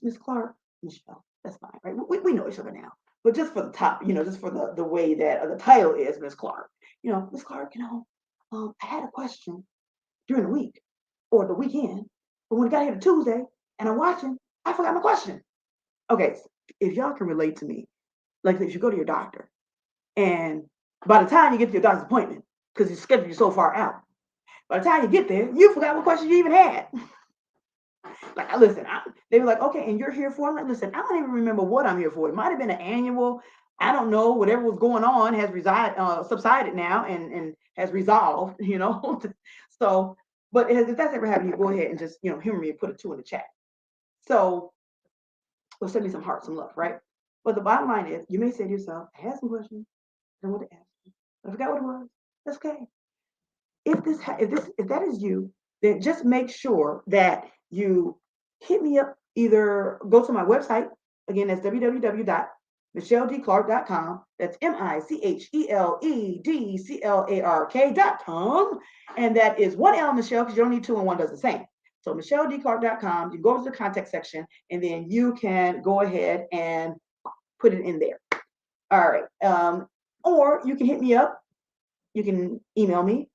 Miss Clark, Michelle, that's fine, right? We know each other now. But just for the top, just for the way that the title is Miss Clark. Miss Clark, I had a question during the week or the weekend, but when it got here to Tuesday and I'm watching, I forgot my question. Okay, so if y'all can relate to me, like if you go to your doctor and by the time you get to your doctor's appointment, because you scheduled you so far out, by the time you get there, you forgot what question you even had. Like, listen, they were like, okay, and you're here for? I'm like, listen, I don't even remember what I'm here for. It might have been an annual, I don't know, whatever was going on has subsided now and has resolved, So, but if that's ever happened, you go ahead and just, humor me and put a 2 in the chat. So, well, send me some hearts, some love, right? But the bottom line is, you may say to yourself, I had some questions, I don't want to ask you. I forgot what it was. That's okay. If that is you, then just make sure that you hit me up. Either go to my website, again, that's www.michelledclark.com. That's MICHELEDCLARK.com. And that is 1 L Michelle, because you don't need 2 and 1 does the same. So michelledclark.com, you go over to the contact section, and then you can go ahead and put it in there. All right. Or you can hit me up You can email me,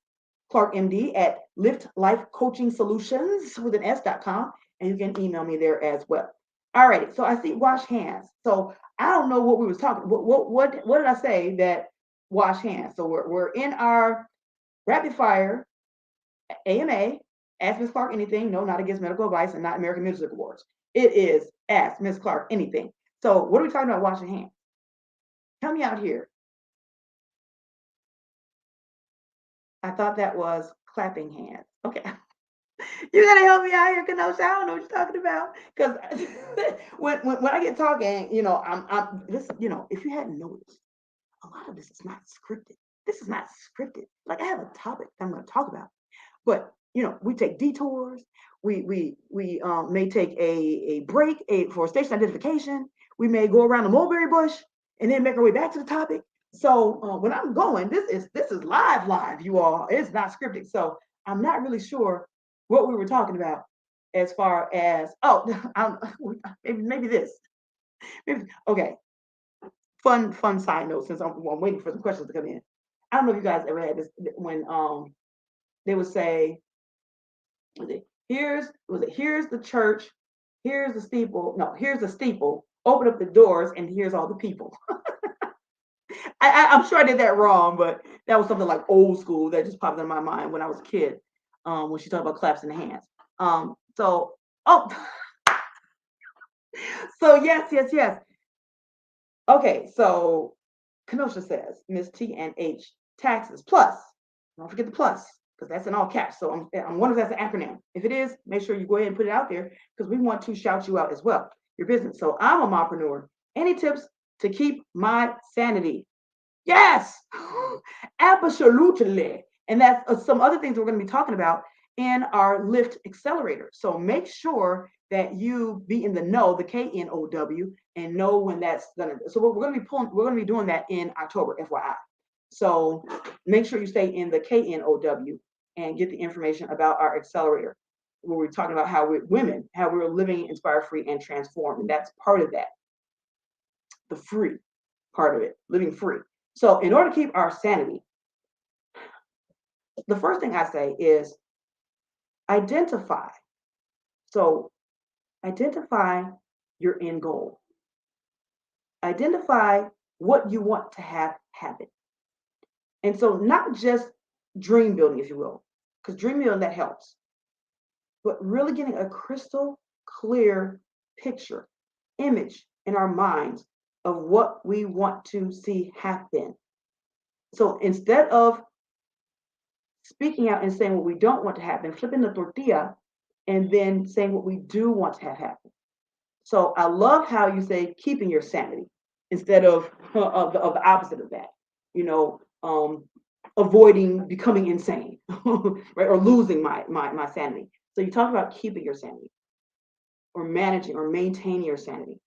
ClarkMD at liftlifecoachingsolutions.com, and you can email me there as well. All right, so I see wash hands. So I don't know what we was talking. What did I say that wash hands? So we're in our rapid fire AMA. Ask Ms. Clark anything. No, not against medical advice and not American Music Awards. It is ask Ms. Clark anything. So what are we talking about washing hands? Help me out here. I thought that was clapping hands. Okay. You gotta help me out here, Kenosha. I don't know what you're talking about. Because when I get talking, I'm this, if you hadn't noticed, a lot of this is not scripted. This is not scripted. Like I have a topic that I'm gonna talk about. But we take detours. We may take a break for station identification. We may go around the mulberry bush and then make our way back to the topic. So when I'm going, this is live, you all. It's not scripted. So I'm not really sure what we were talking about as far as maybe this. Maybe, okay. Fun side note since I'm waiting for some questions to come in. I don't know if you guys ever had this when they would say, here's the church, here's the steeple. No, here's the steeple. Open up the doors, and here's all the people. I'm sure I did that wrong, but that was something like old school that just popped in my mind when I was a kid. When she talked about claps in the hands. So yes. Okay, so Kenosha says Miss T and H taxes plus. Don't forget the plus, because that's in all caps. So I'm wondering if that's an acronym. If it is, make sure you go ahead and put it out there because we want to shout you out as well. Your business. So I'm a mompreneur. Any tips to keep my sanity? Yes, absolutely. And that's some other things we're going to be talking about in our Lift Accelerator. So make sure that you be in the know, the KNOW, and know when that's gonna. So we're going to be doing that in October, FYI. So make sure you stay in the KNOW and get the information about our accelerator, where we're talking about how we're living inspired, free, and transformed, and that's part of that. The free part of it, living free. So in order to keep our sanity, the first thing I say is identify. So identify your end goal. Identify what you want to have happen. And so not just dream building, if you will, because dream building, that helps, but really getting a crystal clear picture, image in our minds of what we want to see happen. So instead of speaking out and saying what we don't want to happen, flipping the tortilla, and then saying what we do want to have happen. So I love how you say keeping your sanity instead of the opposite of that. Avoiding becoming insane, right, or losing my sanity. So you talk about keeping your sanity, or managing or maintaining your sanity.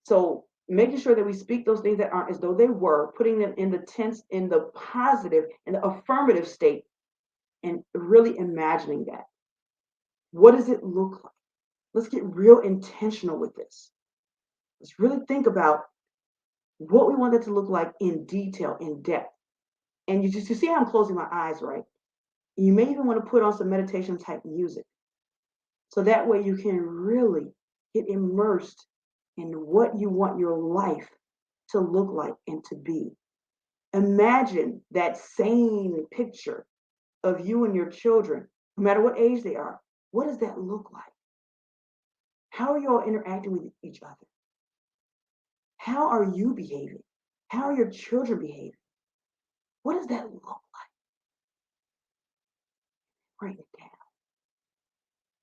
So making sure that we speak those things that aren't as though they were, putting them in the tense, in the positive, in the affirmative state, and really imagining that. What does it look like? Let's get real intentional with this. Let's really think about what we want it to look like in detail, in depth. And you see how I'm closing my eyes, right? You may even want to put on some meditation type music. So that way you can really get immersed in what you want your life to look like and to be. Imagine that same picture of you and your children, no matter what age they are. What does that look like? How are you all interacting with each other? How are you behaving? How are your children behaving? What does that look like? Write it down.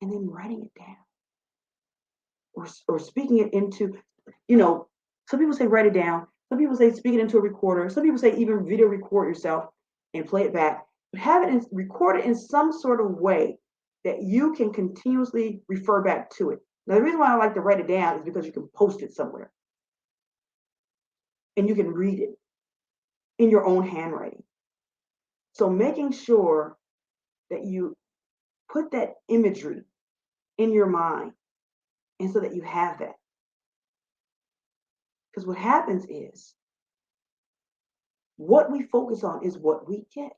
And then writing it down. Or speaking it into, some people say write it down. Some people say speak it into a recorder. Some people say even video record yourself and play it back. But have it record it in some sort of way that you can continuously refer back to it. Now, the reason why I like to write it down is because you can post it somewhere. And you can read it in your own handwriting. So making sure that you put that imagery in your mind, and so that you have that. Because what happens is What we focus on is what we get.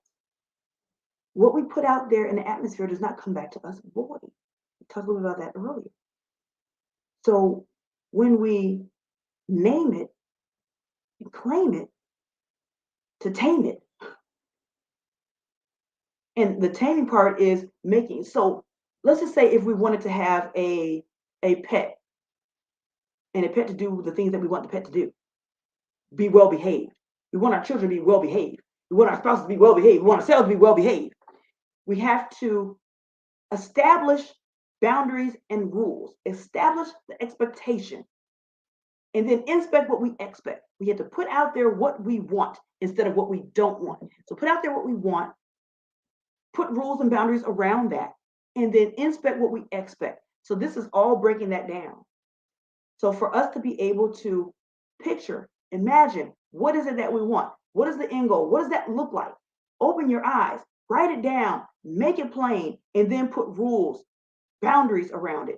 What we put out there in the atmosphere does not come back to us void. We talked a little bit about that earlier. So when we name it and claim it to tame it, and the taming part is making. So let's just say if we wanted to have a pet, and a pet to do the things that we want the pet to do, be well behaved. We want our children to be well behaved. We want our spouses to be well behaved. We want ourselves to be well behaved. We have to establish boundaries and rules, establish the expectation, and then inspect what we expect. We have to put out there what we want instead of what we don't want. So put out there what we want, put rules and boundaries around that, and then inspect what we expect. So this is all breaking that down. So for us to be able to picture, imagine, what is it that we want? What is the end goal? What does that look like? Open your eyes, write it down, make it plain, and then put rules, boundaries around it.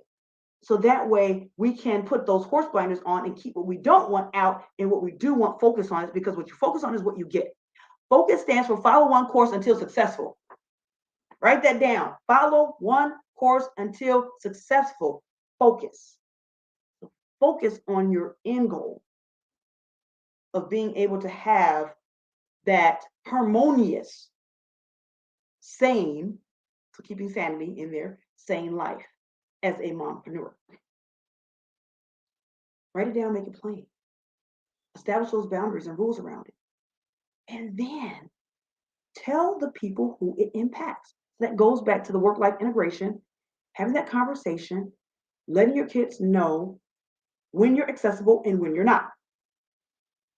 So that way we can put those horse blinders on and keep what we don't want out, and what we do want focus on is, because what you focus on is what you get. Focus stands for follow one course until successful. Write that down. Follow one course until successful. Focus. Focus on your end goal of being able to have that harmonious, sane, so keeping sanity in there, sane life as a mompreneur. Write it down, make it plain. Establish those boundaries and rules around it. And then tell the people who it impacts. That goes back to the work-life integration, having that conversation, letting your kids know when you're accessible and when you're not.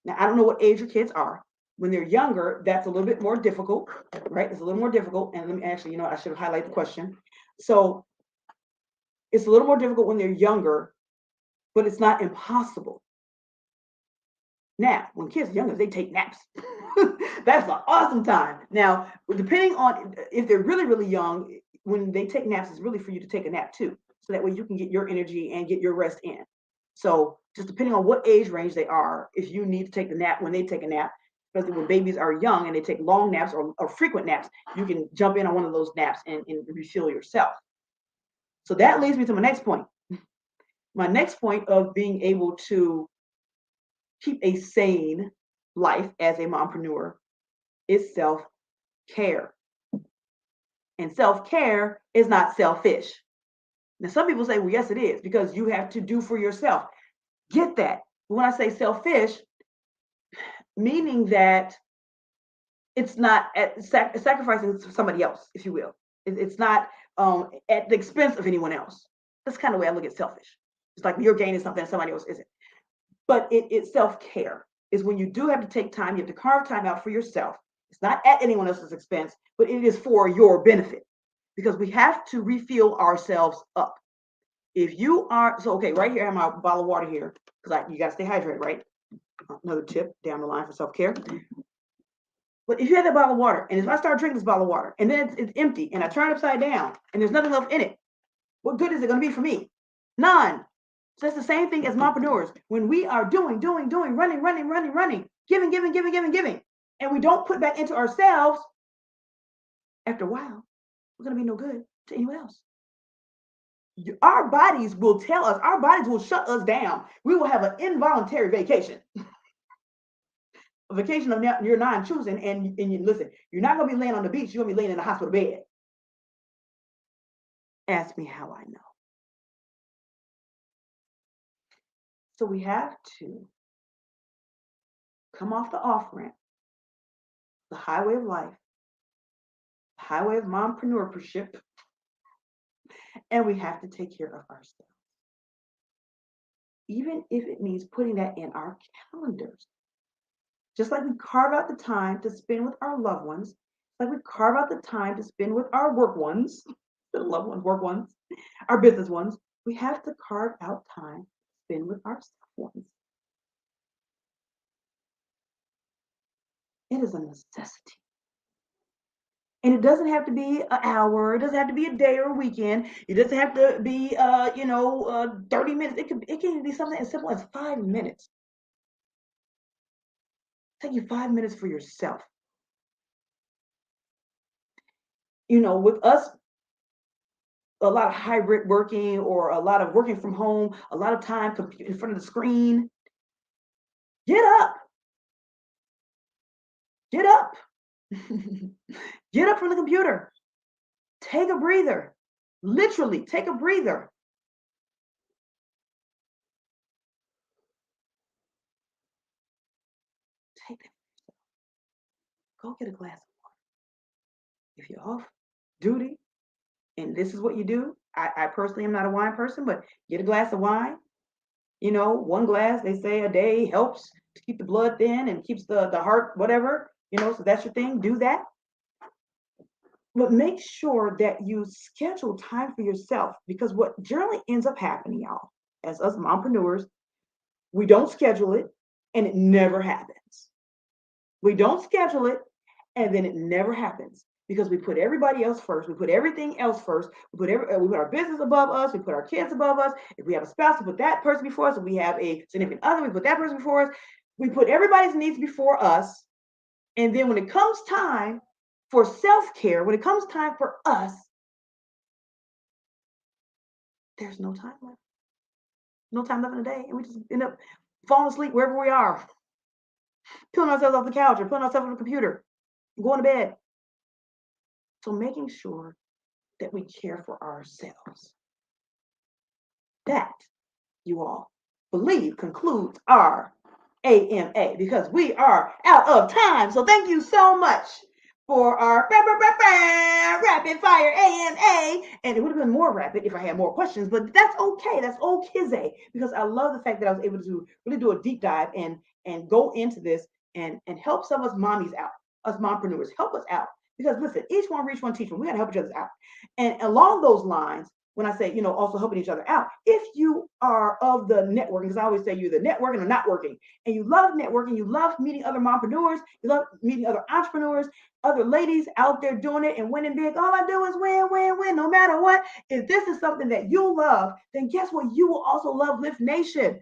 Now, I don't know what age your kids are. When they're younger, that's a little bit more difficult, right? It's a little more difficult. And let me actually, I should highlight the question. So it's a little more difficult when they're younger, but it's not impossible. Now, when kids are younger, they take naps. That's an awesome time. Now, depending on if they're really, really young, when they take naps, it's really for you to take a nap too. So that way you can get your energy and get your rest in. So just depending on what age range they are, if you need to take the nap when they take a nap, especially when babies are young and they take long naps or frequent naps, you can jump in on one of those naps and refuel yourself. So that leads me to my next point. My next point of being able to keep a sane life as a mompreneur is self-care. And self-care is not selfish. Now, some people say, well, yes, it is, because you have to do for yourself. Get that. When I say selfish, meaning that it's not sacrificing somebody else, if you will. It's not at the expense of anyone else. That's kind of the way I look at selfish. It's like you're gaining something and somebody else isn't. But it's self-care. Is when you do have to take time, you have to carve time out for yourself. It's not at anyone else's expense, but it is for your benefit, because we have to refill ourselves up. If you are, so okay, right here I have my bottle of water here, because you got to stay hydrated, right? Another tip down the line for self-care. But if you have that bottle of water, and if I start drinking this bottle of water, and then it's empty, and I turn it upside down, and there's nothing left in it, what good is it going to be for me? None. So it's the same thing as mompreneurs. When we are doing, running, giving, and we don't put back into ourselves, after a while, we're going to be no good to anyone else. Our bodies will tell us, our bodies will shut us down. We will have an involuntary vacation. A vacation of your non-choosing, and you listen, you're not going to be laying on the beach, you're going to be laying in a hospital bed. Ask me how I know. So we have to come off the off-ramp, the highway of life, the highway of mompreneurship, and we have to take care of ourselves. Even if it means putting that in our calendars. Just like we carve out the time to spend with our loved ones, like we carve out the time to spend with our work ones, the loved ones, work ones, our business ones, we have to carve out time to spend with our self ones. It is a necessity. And it doesn't have to be an hour. It doesn't have to be a day or a weekend. It doesn't have to be, 30 minutes. It can be something as simple as 5 minutes. Take you 5 minutes for yourself. You know, with us, a lot of hybrid working or a lot of working from home, a lot of time in front of the screen. Get up. Get up. Get up from the computer. Take a breather. Literally, take a breather. Take that. Go get a glass of water. If you're off duty and this is what you do, I personally am not a wine person, but get a glass of wine. You know, one glass, they say a day helps to keep the blood thin and keeps the heart, whatever, you know, so that's your thing. Do that. But make sure that you schedule time for yourself because what generally ends up happening, y'all, as us mompreneurs, we don't schedule it and it never happens. We don't schedule it and then it never happens because we put everybody else first. We put everything else first. We put our business above us. We put our kids above us. If we have a spouse, we put that person before us. If we have a significant other, we put that person before us. We put everybody's needs before us. And then when it comes time for self-care, when it comes time for us, there's no time left. No time left in the day. And we just end up falling asleep wherever we are, peeling ourselves off the couch or putting ourselves on the computer, going to bed. So making sure that we care for ourselves. That, you all believe, concludes our AMA because we are out of time. So thank you so much for our rapid fire AMA. And it would have been more rapid if I had more questions, but that's okay. That's okay because I love the fact that I was able to really do a deep dive and go into this and help some of us mommies out, us mompreneurs, help us out. Because listen, each one reach one, teach one. We got to help each other out. And along those lines, when I say, you know, also helping each other out, if you are of the networking, because I always say you're the networking or not working, and you love networking, you love meeting other mompreneurs, you love meeting other entrepreneurs, other ladies out there doing it and winning big. All I do is win, win, win, no matter what. If this is something that you love, then guess what? You will also love Lift Nation,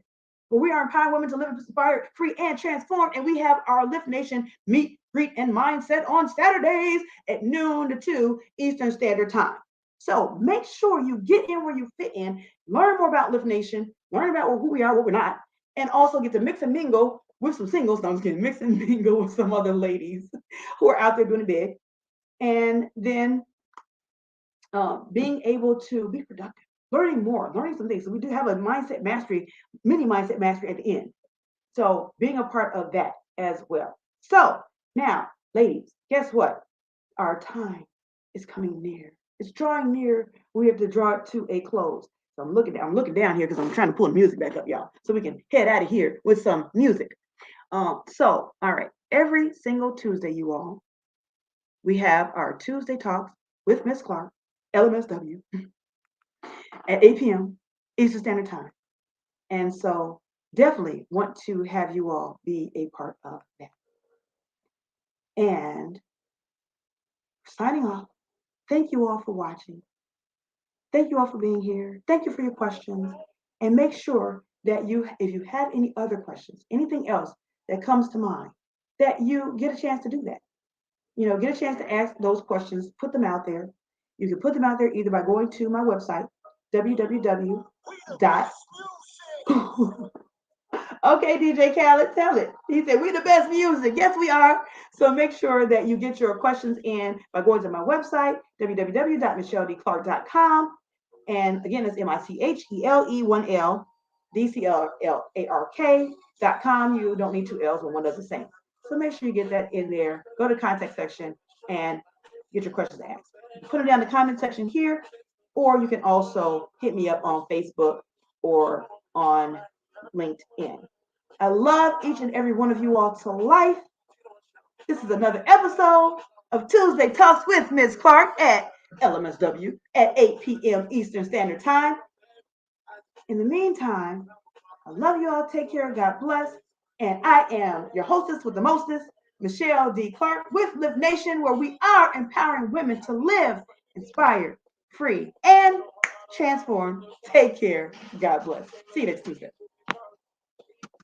where we are empowering women to live inspired, free, and transformed. And we have our Lift Nation meet, greet, and mindset on Saturdays at noon to 2 Eastern Standard Time. So make sure you get in where you fit in, learn more about Lift Nation, learn about who we are, what we're not, and also get to mix and mingle with some singles. No, I'm just kidding, mix and mingle with some other ladies who are out there doing it big. And then being able to be productive, learning more, learning some things. So we do have a mindset mastery, mini mindset mastery at the end. So being a part of that as well. So now, ladies, guess what? Our time is coming near. It's drawing near. We have to draw it to a close. So I'm looking down here because I'm trying to pull the music back up, y'all, so we can head out of here with some music. So, all right, every single Tuesday, you all, we have our Tuesday talks with Miss Clark, LMSW, at 8 p.m. Eastern Standard Time. And so definitely want to have you all be a part of that. And signing off. Thank you all for watching. Thank you all for being here. Thank you for your questions. And make sure that if you have any other questions, anything else that comes to mind, that you get a chance to do that. You know, get a chance to ask those questions, put them out there. You can put them out there either by going to my website, www. Okay, DJ Khaled, tell it. He said, we the best music. Yes, we are. So make sure that you get your questions in by going to my website, www.micheledclark.com. And again, it's MICHELE1LDCLARK.com. You don't need two L's when one does the same. So make sure you get that in there. Go to the contact section and get your questions asked. Put them down in the comment section here, or you can also hit me up on Facebook or on LinkedIn. I love each and every one of you all to life. This is another episode of Tuesday Talks with Ms. Clark at LMSW at 8 p.m. Eastern Standard Time. In the meantime, I love you all. Take care. God bless. And I am your hostess with the mostest, Michelle D. Clark with Live Nation, where we are empowering women to live inspired, free, and transformed. Take care. God bless. See you next Tuesday.